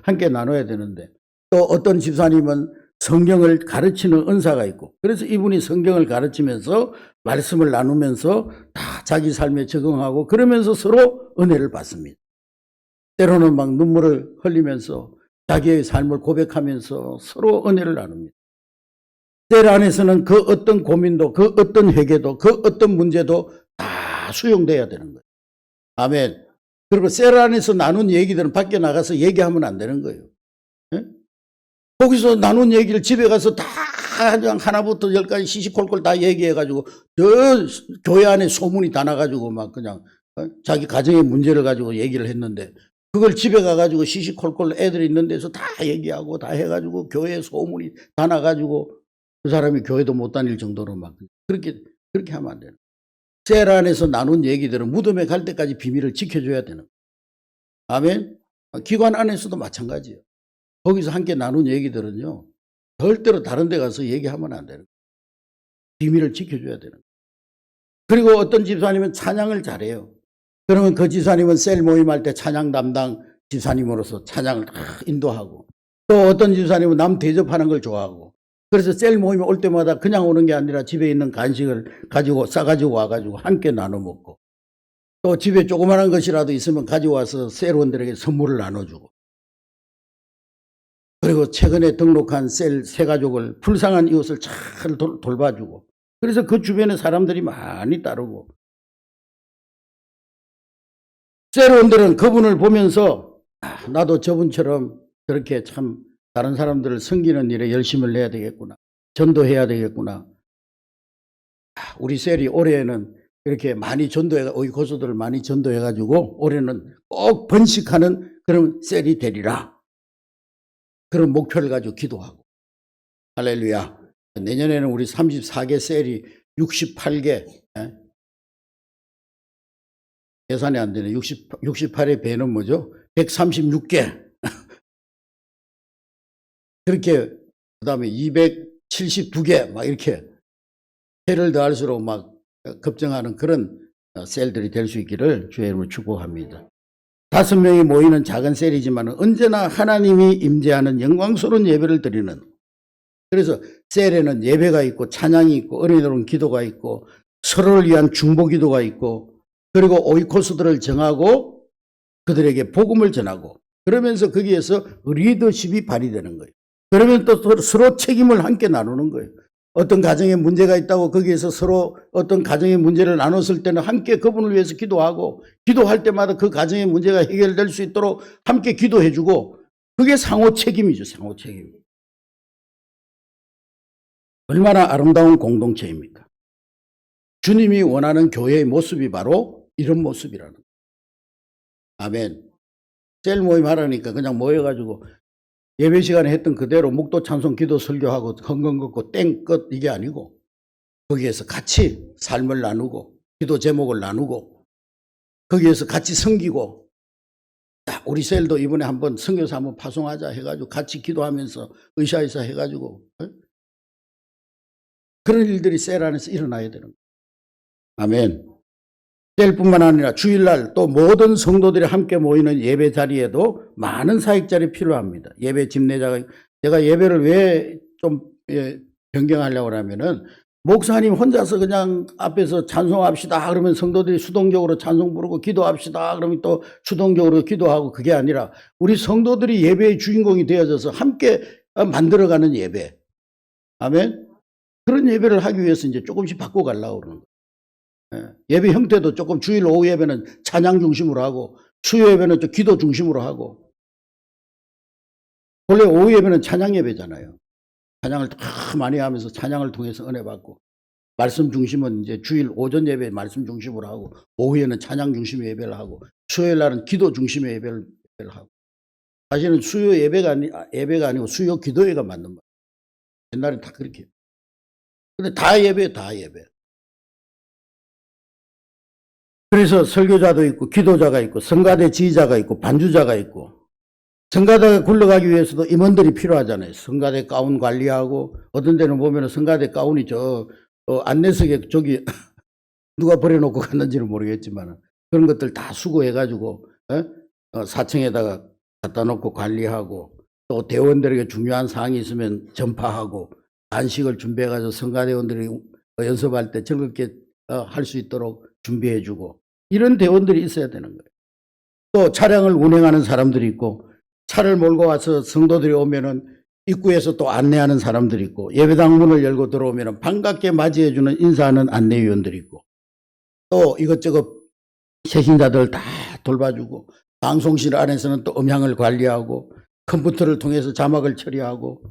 함께 나눠야 되는데, 또 어떤 집사님은 성경을 가르치는 은사가 있고, 그래서 이분이 성경을 가르치면서 말씀을 나누면서 다 자기 삶에 적응하고, 그러면서 서로 은혜를 받습니다. 때로는 막 눈물을 흘리면서 자기의 삶을 고백하면서 서로 은혜를 나눕니다. 셀 안에서는 그 어떤 고민도, 그 어떤 회개도, 그 어떤 문제도 다 수용돼야 되는 거예요. 아멘. 그리고 셀 안에서 나눈 얘기들은 밖에 나가서 얘기하면 안 되는 거예요. 네? 거기서 나눈 얘기를 집에 가서 다 그냥 하나부터 10까지 시시콜콜 다 얘기해가지고 저 교회 안에 소문이 다 나가지고 막 그냥 자기 가정의 문제를 가지고 얘기를 했는데, 그걸 집에 가가지고 시시콜콜 애들이 있는 데서 다 얘기하고 다 해가지고 교회에 소문이 다 나가지고 그 사람이 교회도 못 다닐 정도로 막 그렇게 하면 안 되는. 셀 안에서 나눈 얘기들은 무덤에 갈 때까지 비밀을 지켜줘야 되는. 아멘. 기관 안에서도 마찬가지예요. 거기서 함께 나눈 얘기들은요, 절대로 다른 데 가서 얘기하면 안 되는. 비밀을 지켜줘야 되는. 그리고 어떤 집사님은 찬양을 잘해요. 그러면 그 집사님은 셀 모임할 때 찬양 담당 집사님으로서 찬양을 다 인도하고, 또 어떤 집사님은 남 대접하는 걸 좋아하고, 그래서 셀 모임에 올 때마다 그냥 오는 게 아니라 집에 있는 간식을 싸가지고 와가지고 함께 나눠 먹고, 또 집에 조그마한 것이라도 있으면 가지고 와서 셀원들에게 선물을 나눠주고, 그리고 최근에 등록한 셀 세 가족을, 불쌍한 이웃을 잘 돌봐주고, 그래서 그 주변에 사람들이 많이 따르고, 셀원들은 그분을 보면서 나도 저분처럼 저렇게 참 다른 사람들을 섬기는 일에 열심을 내야 되겠구나, 전도해야 되겠구나. 우리 셀이 올해는 이렇게 많이 우리 고수들을 많이 전도해가지고 올해는 꼭 번식하는 그런 셀이 되리라, 그런 목표를 가지고 기도하고. 할렐루야. 내년에는 우리 34개 셀이 68개, 계산이 안 되네. 68의 배는 뭐죠? 136개. 그렇게, 그 다음에 272개, 막 이렇게 해를 더할수록 막 급증하는 그런 셀들이 될 수 있기를 주의 이름으로 축복합니다. 5명이 모이는 작은 셀이지만 언제나 하나님이 임재하는 영광스러운 예배를 드리는, 그래서 셀에는 예배가 있고 찬양이 있고 은혜로운 기도가 있고 서로를 위한 중보 기도가 있고, 그리고 오이코스들을 정하고 그들에게 복음을 전하고, 그러면서 거기에서 리더십이 발휘되는 거예요. 그러면 또 서로 책임을 함께 나누는 거예요. 어떤 가정에 문제가 있다고 거기에서 서로 어떤 가정의 문제를 나눴을 때는 함께 그분을 위해서 기도하고, 기도할 때마다 그 가정의 문제가 해결될 수 있도록 함께 기도해주고, 그게 상호 책임이죠. 상호 책임. 얼마나 아름다운 공동체입니까? 주님이 원하는 교회의 모습이 바로 이런 모습이라는 거예요. 아멘. 셀 모임 하라니까 그냥 모여가지고 예배 시간에 했던 그대로 묵도 찬송 기도 설교하고 헌금 걷고 땡 끝 이게 아니고 거기에서 같이 삶을 나누고 기도 제목을 나누고 거기에서 같이 섬기고 우리 셀도 이번에 한번 선교사 한번 파송하자 해가지고 같이 기도하면서 의사의사 해가지고 그런 일들이 셀 안에서 일어나야 되는 거예요. 아멘. 셀뿐만 아니라 주일날 또 모든 성도들이 함께 모이는 예배 자리에도 많은 사역자들이 필요합니다. 예배 집례자가 제가 예배를 왜 좀 변경하려고 하면은 목사님 혼자서 그냥 앞에서 찬송합시다 그러면 성도들이 수동적으로 찬송 부르고 기도합시다 그러면 또 수동적으로 기도하고 그게 아니라 우리 성도들이 예배의 주인공이 되어져서 함께 만들어가는 예배. 아멘. 그런 예배를 하기 위해서 이제 조금씩 바꿔가려고 그러는 거예요. 예배 형태도 조금 주일 오후 예배는 찬양 중심으로 하고 수요 예배는 좀 기도 중심으로 하고 원래 오후 예배는 찬양 예배잖아요. 찬양을 다 많이 하면서 찬양을 통해서 은혜 받고 말씀 중심은 이제 주일 오전 예배 말씀 중심으로 하고 오후에는 찬양 중심의 예배를 하고 수요일 날은 기도 중심의 예배를 하고 사실은 수요 예배가 아니고 수요 기도회가 맞는 말이에요. 옛날엔 다 그렇게 해요. 근데 다 예배 다 예배. 그래서 설교자도 있고 기도자가 있고 성가대 지휘자가 있고 반주자가 있고 성가대가 굴러가기 위해서도 임원들이 필요하잖아요. 성가대 가운 관리하고 어떤 데는 보면 성가대 가운이 저 안내석에 저기 누가 버려놓고 갔는지는 모르겠지만 그런 것들 다 수거해가지고 4층에다가 갖다 놓고 관리하고 또 대원들에게 중요한 사항이 있으면 전파하고 간식을 준비해가지고 성가대원들이 연습할 때 즐겁게 할 수 있도록 준비해주고 이런 대원들이 있어야 되는 거예요. 또 차량을 운행하는 사람들이 있고 차를 몰고 와서 성도들이 오면은 입구에서 또 안내하는 사람들이 있고 예배당 문을 열고 들어오면은 반갑게 맞이해주는 인사하는 안내위원들이 있고 또 이것저것 새신자들 다 돌봐주고 방송실 안에서는 또 음향을 관리하고 컴퓨터를 통해서 자막을 처리하고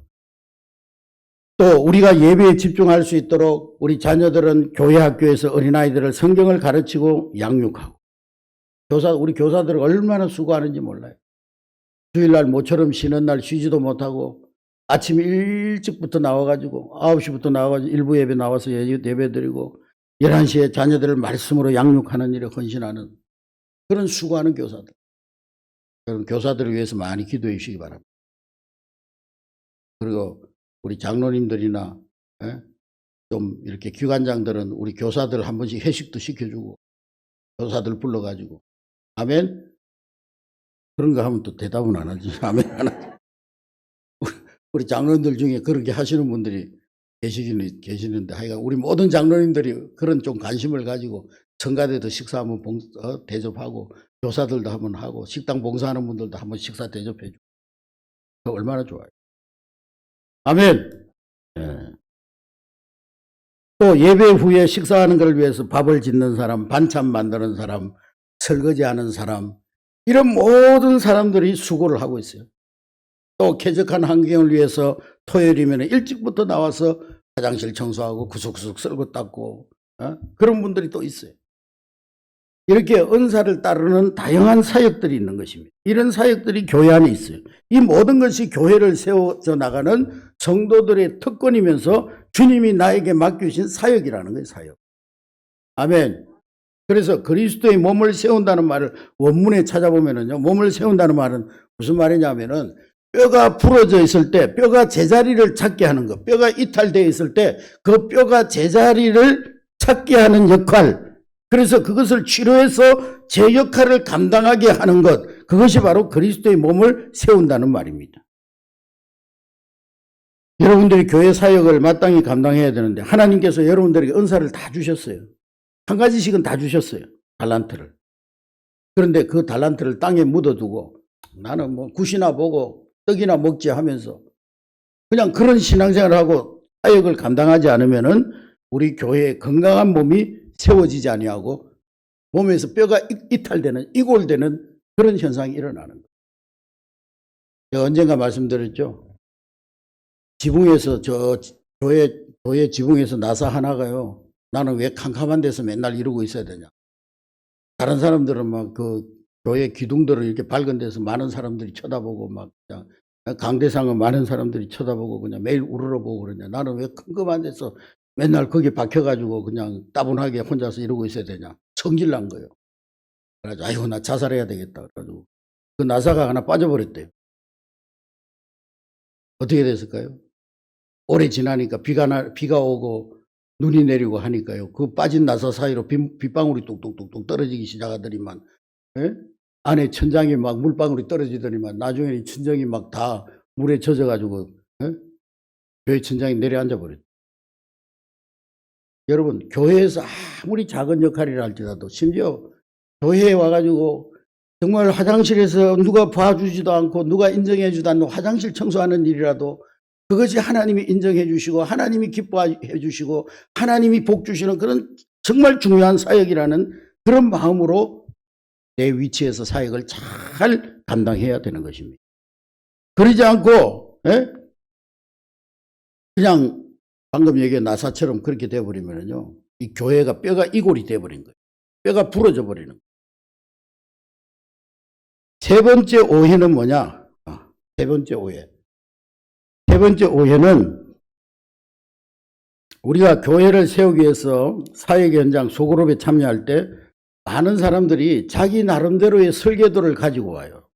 또 우리가 예배에 집중할 수 있도록 우리 자녀들은 교회 학교에서 어린아이들을 성경을 가르치고 양육하고 우리 교사들은 얼마나 수고하는지 몰라요. 주일날 모처럼 쉬는 날 쉬지도 못하고 아침 일찍부터 나와가지고 9시부터 나와가지고 일부 예배 나와서 예배 드리고 11시에 자녀들을 말씀으로 양육하는 일에 헌신하는 그런 수고하는 교사들. 그런 교사들을 위해서 많이 기도해 주시기 바랍니다. 그리고 우리 장로님들이나 좀 이렇게 기관장들은 우리 교사들 한 번씩 회식도 시켜주고 교사들 불러가지고 아멘? 그런 거 하면 또 대답은 안 하지. 아멘 안 하지. 우리 장로님들 중에 그렇게 하시는 분들이 계시는데 하여간 우리 모든 장로님들이 그런 좀 관심을 가지고 성가대도 식사 한번 대접하고 교사들도 한번 하고 식당 봉사하는 분들도 한번 식사 대접해 주고 얼마나 좋아요. 아멘. 예. 또 예배 후에 식사하는 걸 위해서 밥을 짓는 사람, 반찬 만드는 사람, 설거지하는 사람 이런 모든 사람들이 수고를 하고 있어요. 또 쾌적한 환경을 위해서 토요일이면 일찍부터 나와서 화장실 청소하고 구석구석 쓸고 닦고 그런 분들이 또 있어요. 이렇게 은사를 따르는 다양한 사역들이 있는 것입니다. 이런 사역들이 교회 안에 있어요. 이 모든 것이 교회를 세워져 나가는 성도들의 특권이면서 주님이 나에게 맡기신 사역이라는 거예요. 사역. 아멘. 그래서 그리스도의 몸을 세운다는 말을 원문에 찾아보면은요, 몸을 세운다는 말은 무슨 말이냐면은 뼈가 부러져 있을 때 뼈가 제자리를 찾게 하는 것, 뼈가 이탈되어 있을 때 그 뼈가 제자리를 찾게 하는 역할, 그래서 그것을 치료해서 제 역할을 감당하게 하는 것, 그것이 바로 그리스도의 몸을 세운다는 말입니다. 여러분들이 교회 사역을 마땅히 감당해야 되는데 하나님께서 여러분들에게 은사를 다 주셨어요. 한 가지씩은 다 주셨어요. 달란트를. 그런데 그 달란트를 땅에 묻어두고 나는 뭐 굿이나 보고 떡이나 먹지 하면서 그냥 그런 신앙생활을 하고 사역을 감당하지 않으면은 우리 교회의 건강한 몸이 세워지지 아니하고 몸에서 뼈가 이탈되는, 이골되는 그런 현상이 일어나는 거예요. 제가 언젠가 말씀드렸죠. 지붕에서 교회 지붕에서 나사 하나가요. 나는 왜 캄캄한 데서 맨날 이러고 있어야 되냐. 다른 사람들은 막 그 교회 기둥들을 이렇게 밝은 데서 많은 사람들이 쳐다보고 막 그냥 강대상은 많은 사람들이 쳐다보고 그냥 매일 우러러보고 그러냐. 나는 왜 큰 것만 돼서 맨날 거기에 박혀가지고 그냥 따분하게 혼자서 이러고 있어야 되냐. 성질 난 거예요. 그래가지고 아이고 나 자살해야 되겠다. 그래가지고 그 나사가 하나 빠져버렸대요. 어떻게 됐을까요? 오래 지나니까 비가 오고 눈이 내리고 하니까요. 그 빠진 나사 사이로 빗방울이 뚝뚝뚝뚝 떨어지기 시작하더니만, 예? 안에 천장이 막 물방울이 떨어지더니만 나중에는 천장이 막 다 물에 젖어가지고, 예? 교회 천장이 내려앉아 버렸어요. 여러분, 교회에서 아무리 작은 역할이라 할지라도 심지어 교회에 와가지고 정말 화장실에서 누가 봐주지도 않고 누가 인정해 주지도 않는 화장실 청소하는 일이라도 그것이 하나님이 인정해 주시고 하나님이 기뻐해 주시고 하나님이 복 주시는 그런 정말 중요한 사역이라는 그런 마음으로 내 위치에서 사역을 잘 감당해야 되는 것입니다. 그러지 않고 그냥 방금 얘기한 나사처럼 그렇게 돼버리면요, 이 교회가 뼈가 이골이 돼버린 거예요. 뼈가 부러져 버리는 거예요. 세 번째 오해는 뭐냐? 세 번째 오해. 세 번째 오해는 우리가 교회를 세우기 위해서 사역 현장 소그룹에 참여할 때 많은 사람들이 자기 나름대로의 설계도를 가지고 와요.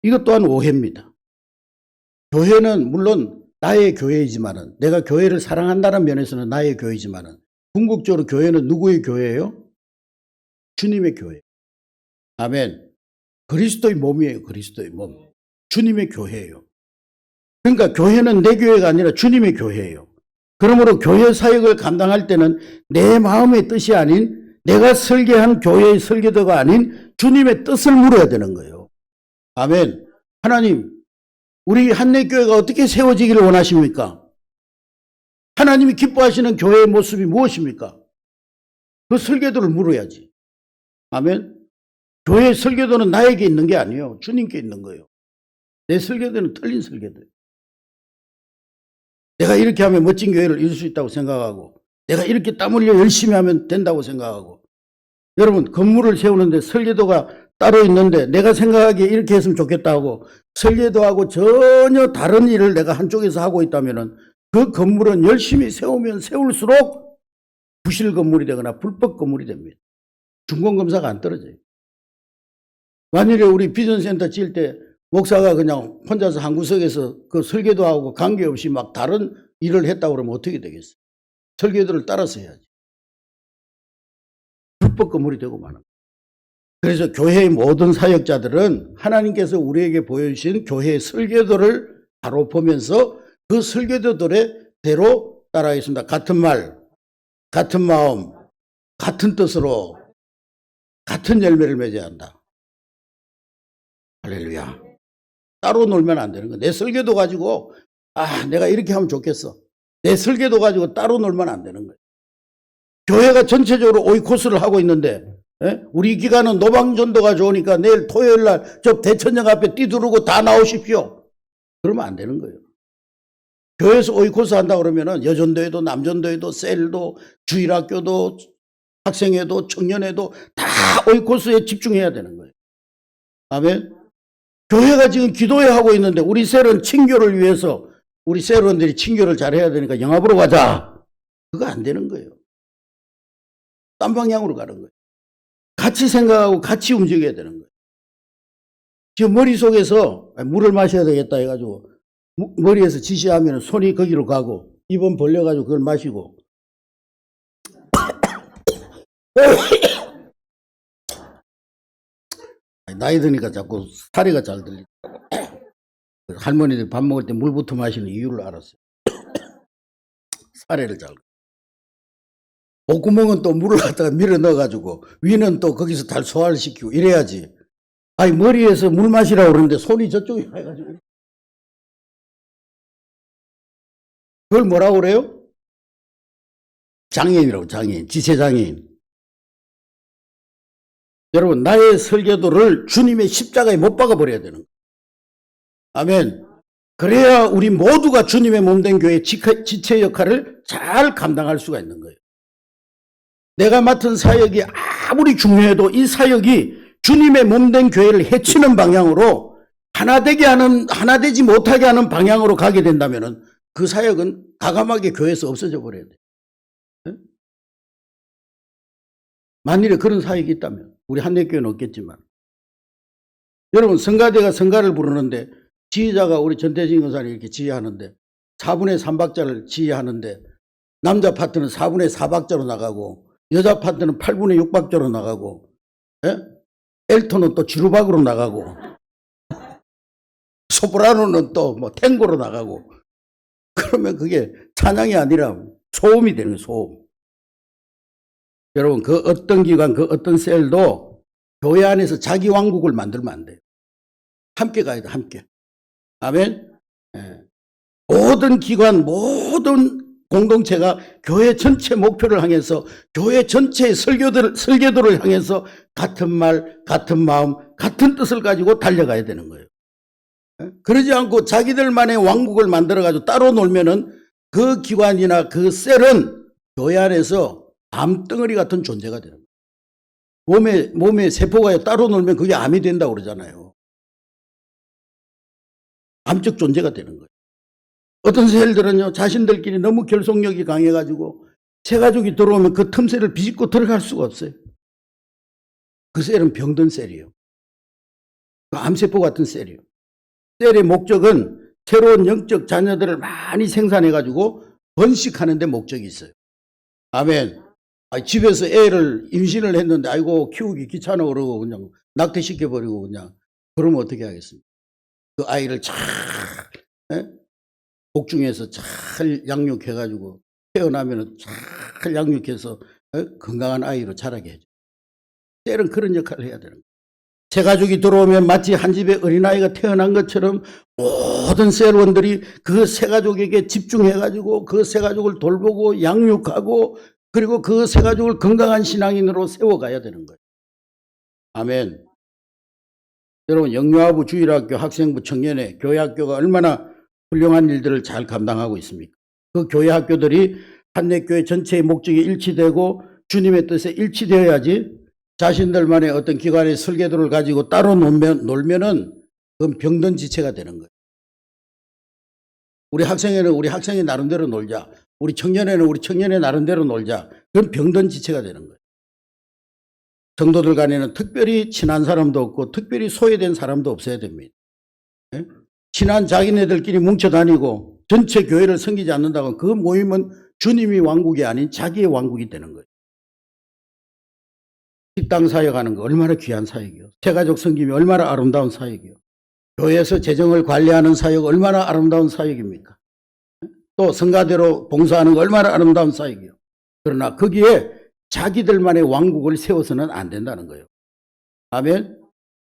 이것 또한 오해입니다. 교회는 물론 나의 교회이지만은, 내가 교회를 사랑한다는 면에서는 나의 교회이지만은, 궁극적으로 교회는 누구의 교회예요? 주님의 교회. 아멘. 그리스도의 몸이에요. 그리스도의 몸. 주님의 교회예요. 그러니까 교회는 내 교회가 아니라 주님의 교회예요. 그러므로 교회 사역을 감당할 때는 내 마음의 뜻이 아닌, 내가 설계한 교회의 설계도가 아닌 주님의 뜻을 물어야 되는 거예요. 아멘. 하나님, 우리 한내교회가 어떻게 세워지기를 원하십니까? 하나님이 기뻐하시는 교회의 모습이 무엇입니까? 그 설계도를 물어야지. 아멘. 교회의 설계도는 나에게 있는 게 아니에요. 주님께 있는 거예요. 내 설계도는 틀린 설계도예요. 내가 이렇게 하면 멋진 교회를 이룰 수 있다고 생각하고, 내가 이렇게 땀 흘려 열심히 하면 된다고 생각하고, 여러분, 건물을 세우는데 설계도가 따로 있는데 내가 생각하기에 이렇게 했으면 좋겠다 하고 설계도하고 전혀 다른 일을 내가 한쪽에서 하고 있다면 그 건물은 열심히 세우면 세울수록 부실 건물이 되거나 불법 건물이 됩니다. 중공검사가 안 떨어져요. 만일에 우리 비전센터 지을 때 목사가 그냥 혼자서 한 구석에서 그 설계도하고 관계없이 막 다른 일을 했다고 그러면 어떻게 되겠어요? 설계도를 따라서 해야지. 불법 건물이 되고 마는 거예요. 그래서 교회의 모든 사역자들은 하나님께서 우리에게 보여주신 교회의 설계도를 바로 보면서 그 설계도대로 따라하겠습니다. 같은 말, 같은 마음, 같은 뜻으로 같은 열매를 맺어야 한다. 할렐루야. 따로 놀면 안 되는 거야. 내 설계도 가지고 내가 이렇게 하면 좋겠어. 내 설계도 가지고 따로 놀면 안 되는 거예요. 교회가 전체적으로 오이코스를 하고 있는데 우리 기간은 노방전도가 좋으니까 내일 토요일날 저 대천역 앞에 뛰두르고 다 나오십시오. 그러면 안 되는 거예요. 교회에서 오이코스 한다 그러면은 여전도에도 남전도에도 셀도 주일학교도 학생회도 청년회도 다 오이코스에 집중해야 되는 거예요. 아멘. 교회가 지금 기도회 하고 있는데 우리 셀은 친교를 위해서 우리 셀원들이 친교를 잘해야 되니까 영합으로 가자. 그거 안 되는 거예요. 딴 방향으로 가는 거예요. 같이 생각하고 같이 움직여야 되는 거예요. 지금 머릿속에서 물을 마셔야 되겠다 해가지고 머리에서 지시하면 손이 거기로 가고 입은 벌려가지고 그걸 마시고 나이 드니까 자꾸 사리가 잘 들리고 할머니들 밥 먹을 때 물부터 마시는 이유를 알았어요. 사례를 잘. 목구멍은 또 물을 갖다가 밀어 넣어가지고 위는 또 거기서 잘 소화를 시키고 이래야지. 아니 머리에서 물 마시라고 그러는데 손이 저쪽에 해가지고 그걸 뭐라고 그래요? 장애인이라고. 장애인, 지체장애인. 여러분, 나의 설계도를 주님의 십자가에 못 박아버려야 되는 거예요. 아멘. 그래야 우리 모두가 주님의 몸된 교회의 지체 역할을 잘 감당할 수가 있는 거예요. 내가 맡은 사역이 아무리 중요해도 이 사역이 주님의 몸된 교회를 해치는 방향으로 하나 되지 못하게 하는 방향으로 가게 된다면은 그 사역은 과감하게 교회에서 없어져 버려야 돼. 네? 만일에 그런 사역이 있다면 우리 한내교회는 없겠지만 여러분 성가대가 성가를 부르는데 지휘자가 우리 전태진 권사님 이렇게 지휘하는데 4분의 3박자를 지휘하는데 남자 파트는 4분의 4박자로 나가고 여자 파트는 8분의 6박자로 나가고 예? 엘토는 또 지루박으로 나가고 소프라노는 또 뭐 탱고로 나가고 그러면 그게 찬양이 아니라 소음이 되는 거예요. 소음. 여러분 그 어떤 기관 그 어떤 셀도 교회 안에서 자기 왕국을 만들면 안 돼요. 함께 가야 돼. 함께. 아멘. 예. 모든 기관 모든 공동체가 교회 전체 목표를 향해서 교회 전체의 설교도를 향해서 같은 말 같은 마음 같은 뜻을 가지고 달려가야 되는 거예요. 그러지 않고 자기들만의 왕국을 만들어가지고 따로 놀면은 그 기관이나 그 셀은 교회 안에서 암덩어리 같은 존재가 되는 거예요. 몸에 세포가 따로 놀면 그게 암이 된다고 그러잖아요. 암적 존재가 되는 거예요. 어떤 셀들은요, 자신들끼리 너무 결속력이 강해가지고 새 가족이 들어오면 그 틈새를 비집고 들어갈 수가 없어요. 그 셀은 병든 셀이에요. 그 암세포 같은 셀이에요. 셀의 목적은 새로운 영적 자녀들을 많이 생산해가지고 번식하는 데 목적이 있어요. 아멘. 집에서 애를 임신을 했는데 아이고 키우기 귀찮아 그러고 그냥 낙태시켜버리고 그냥 그러면 어떻게 하겠습니까? 그 아이를 잘 복중에서 잘 양육해가지고 태어나면 잘 양육해서 건강한 아이로 자라게 해줘. 셀은 그런 역할을 해야 되는 거예요. 새 가족이 들어오면 마치 한 집에 어린아이가 태어난 것처럼 모든 셀원들이 그 새 가족에게 집중해가지고 그 새 가족을 돌보고 양육하고 그리고 그 새 가족을 건강한 신앙인으로 세워가야 되는 거예요. 아멘. 여러분 영유아부 주일학교 학생부 청년회 교회학교가 얼마나 훌륭한 일들을 잘 감당하고 있습니까? 그 교회학교들이 한내교회 전체의 목적이 일치되고 주님의 뜻에 일치되어야지 자신들만의 어떤 기관의 설계도를 가지고 따로 놀면은 그건 병든 지체가 되는 거예요. 우리 학생회는 우리 학생회 나름대로 놀자. 우리 청년회는 우리 청년회 나름대로 놀자. 그건 병든 지체가 되는 거예요. 성도들 간에는 특별히 친한 사람도 없고 특별히 소외된 사람도 없어야 됩니다. 네? 친한 자기네들끼리 뭉쳐 다니고 전체 교회를 섬기지 않는다고 그 모임은 주님이 왕국이 아닌 자기의 왕국이 되는 거예요. 식당 사역하는 거 얼마나 귀한 사역이요. 새가족 섬김이 얼마나 아름다운 사역이요. 교회에서 재정을 관리하는 사역 얼마나 아름다운 사역입니까? 또 성가대로 봉사하는 거 얼마나 아름다운 사역이요. 그러나 거기에 자기들만의 왕국을 세워서는 안 된다는 거예요. 아멘.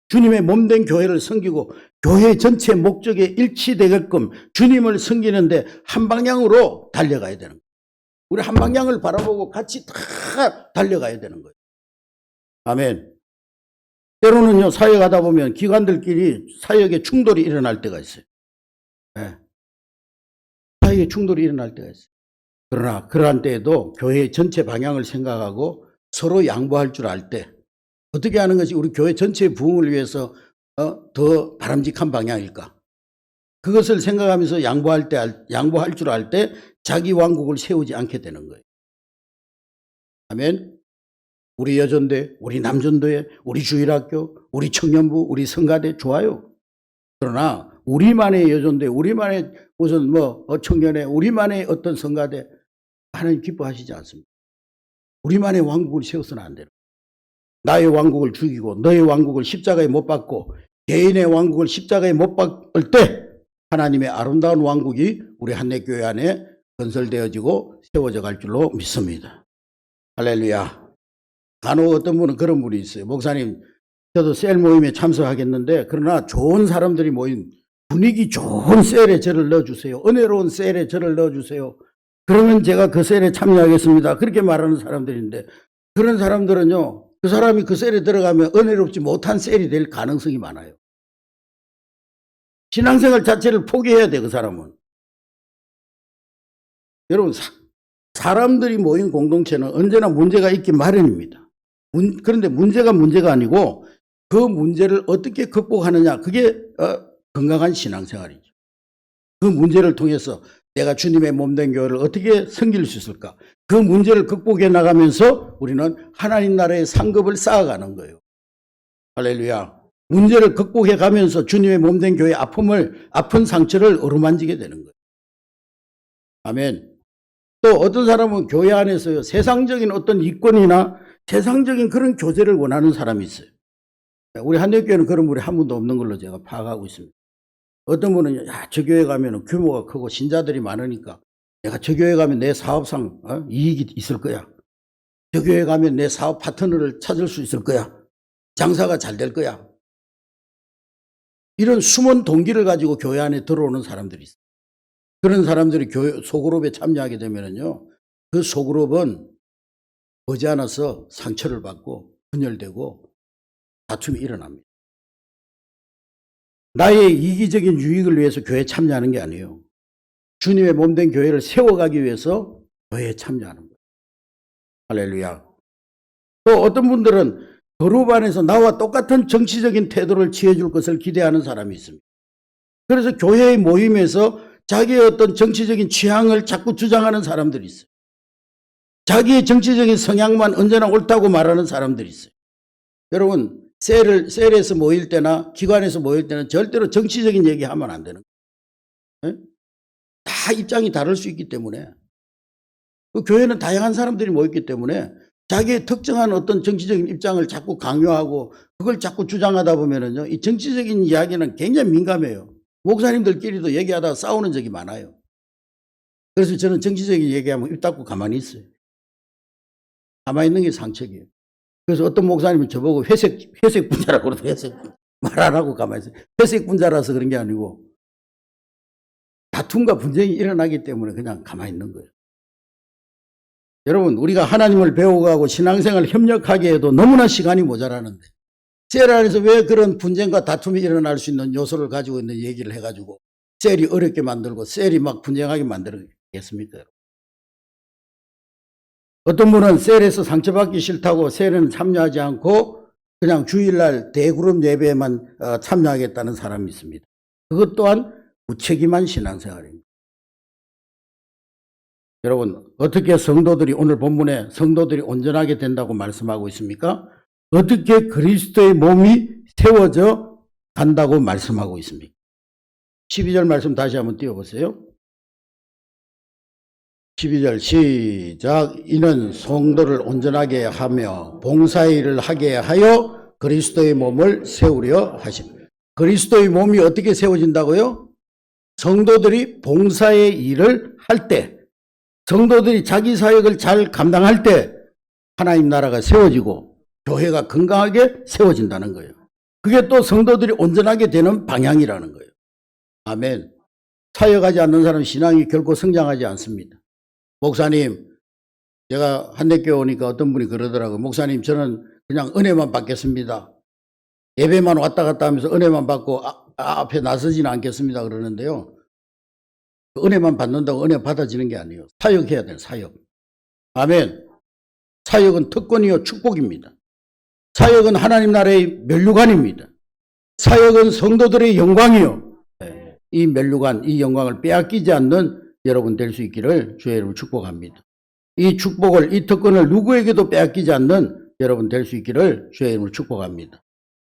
주님의 몸된 교회를 섬기고 교회 전체 목적에 일치되게끔 주님을 섬기는데 한 방향으로 달려가야 되는 거예요. 우리 한 방향을 바라보고 같이 다 달려가야 되는 거예요. 아멘. 때로는요, 사역하다 보면 기관들끼리 사역에 충돌이 일어날 때가 있어요. 네. 사역에 충돌이 일어날 때가 있어요. 그러나 그러한 때에도 교회의 전체 방향을 생각하고 서로 양보할 줄 알 때 어떻게 하는 것이 우리 교회 전체의 부흥을 위해서 더 바람직한 방향일까? 그것을 생각하면서 양보할 줄 알 때 자기 왕국을 세우지 않게 되는 거예요. 아멘. 우리 여전대, 우리 남전도회, 우리 주일학교, 우리 청년부, 우리 성가대 좋아요. 그러나 우리만의 여전대, 우리만의 무슨 청년회, 우리만의 어떤 성가대 하나님 기뻐하시지 않습니다. 우리만의 왕국을 세워서는 안 돼요. 나의 왕국을 죽이고 너의 왕국을 십자가에 못 박고 개인의 왕국을 십자가에 못 박을 때 하나님의 아름다운 왕국이 우리 한내교회 안에 건설되어지고 세워져 갈 줄로 믿습니다. 할렐루야. 간혹 어떤 분은 그런 분이 있어요. 목사님, 저도 셀 모임에 참석하겠는데 그러나 좋은 사람들이 모인 분위기 좋은 셀에 저를 넣어주세요. 은혜로운 셀에 저를 넣어주세요. 그러면 제가 그 셀에 참여하겠습니다. 그렇게 말하는 사람들인데 그런 사람들은요. 그 사람이 그 셀에 들어가면 은혜롭지 못한 셀이 될 가능성이 많아요. 신앙생활 자체를 포기해야 돼, 그 사람은. 여러분, 사람들이 모인 공동체는 언제나 문제가 있기 마련입니다. 그런데 문제가 아니고 그 문제를 어떻게 극복하느냐, 그게 건강한 신앙생활이죠. 그 문제를 통해서 내가 주님의 몸된 교회를 어떻게 섬길 수 있을까? 그 문제를 극복해 나가면서 우리는 하나님 나라의 상급을 쌓아가는 거예요. 할렐루야. 문제를 극복해 가면서 주님의 몸된 교회의 아픈 상처를 어루만지게 되는 거예요. 아멘. 또 어떤 사람은 교회 안에서 세상적인 어떤 이권이나 세상적인 그런 교제를 원하는 사람이 있어요. 우리 한대교회는 그런 분이 한 분도 없는 걸로 제가 파악하고 있습니다. 어떤 분은 저 교회 가면 규모가 크고 신자들이 많으니까 내가 저 교회 가면 내 사업상 이익이 있을 거야. 저 교회 가면 내 사업 파트너를 찾을 수 있을 거야. 장사가 잘 될 거야. 이런 숨은 동기를 가지고 교회 안에 들어오는 사람들이 있어요. 그런 사람들이 교회 소그룹에 참여하게 되면요, 그 소그룹은 머지않아서 상처를 받고 분열되고 다툼이 일어납니다. 나의 이기적인 유익을 위해서 교회에 참여하는 게 아니에요. 주님의 몸된 교회를 세워가기 위해서 교회에 참여하는 거예요. 할렐루야. 또 어떤 분들은 그룹 안에서 나와 똑같은 정치적인 태도를 취해줄 것을 기대하는 사람이 있습니다. 그래서 교회의 모임에서 자기의 어떤 정치적인 취향을 자꾸 주장하는 사람들이 있어요. 자기의 정치적인 성향만 언제나 옳다고 말하는 사람들이 있어요. 여러분, 셀에서 모일 때나 기관에서 모일 때는 절대로 정치적인 얘기하면 안 되는 거예요. 다 입장이 다를 수 있기 때문에, 그 교회는 다양한 사람들이 모였기 때문에 자기의 특정한 어떤 정치적인 입장을 자꾸 강요하고 그걸 자꾸 주장하다 보면은요, 이 정치적인 이야기는 굉장히 민감해요. 목사님들끼리도 얘기하다가 싸우는 적이 많아요. 그래서 저는 정치적인 얘기하면 입 닫고 가만히 있어요. 가만히 있는 게 상책이에요. 그래서 어떤 목사님은 저보고 회색 분자라고 그러더라고요. 회색 말 안 하고 가만히 있어요. 회색 분자라서 그런 게 아니고 다툼과 분쟁이 일어나기 때문에 그냥 가만히 있는 거예요. 여러분, 우리가 하나님을 배워가고 신앙생활 협력하게 해도 너무나 시간이 모자라는데 셀 안에서 왜 그런 분쟁과 다툼이 일어날 수 있는 요소를 가지고 있는 얘기를 해가지고 셀이 어렵게 만들고 셀이 막 분쟁하게 만들겠습니까? 어떤 분은 셀에서 상처받기 싫다고 셀에는 참여하지 않고 그냥 주일날 대그룹 예배에만 참여하겠다는 사람이 있습니다. 그것 또한 무책임한 신앙생활입니다. 여러분, 어떻게 성도들이 오늘 본문에 성도들이 온전하게 된다고 말씀하고 있습니까? 어떻게 그리스도의 몸이 세워져 간다고 말씀하고 있습니까? 12절 말씀 다시 한번 띄워보세요. 12절 시작. 이는 성도를 온전하게 하며 봉사의 일을 하게 하여 그리스도의 몸을 세우려 하십니다. 그리스도의 몸이 어떻게 세워진다고요? 성도들이 봉사의 일을 할 때, 성도들이 자기 사역을 잘 감당할 때 하나님 나라가 세워지고 교회가 건강하게 세워진다는 거예요. 그게 또 성도들이 온전하게 되는 방향이라는 거예요. 아멘. 사역하지 않는 사람 신앙이 결코 성장하지 않습니다. 목사님, 제가 한대교회 오니까 어떤 분이 그러더라고요. 목사님, 저는 그냥 은혜만 받겠습니다. 예배만 왔다 갔다 하면서 은혜만 받고 앞에 나서지는 않겠습니다. 그러는데요. 은혜만 받는다고 은혜 받아지는 게 아니에요. 사역해야 돼요. 사역. 아멘. 사역은 특권이요 축복입니다. 사역은 하나님 나라의 면류관입니다. 사역은 성도들의 영광이요. 이 면류관, 이 영광을 빼앗기지 않는 여러분 될 수 있기를 주의 이름으로 축복합니다. 이 축복을, 이 특권을 누구에게도 빼앗기지 않는 여러분 될 수 있기를 주의 이름으로 축복합니다.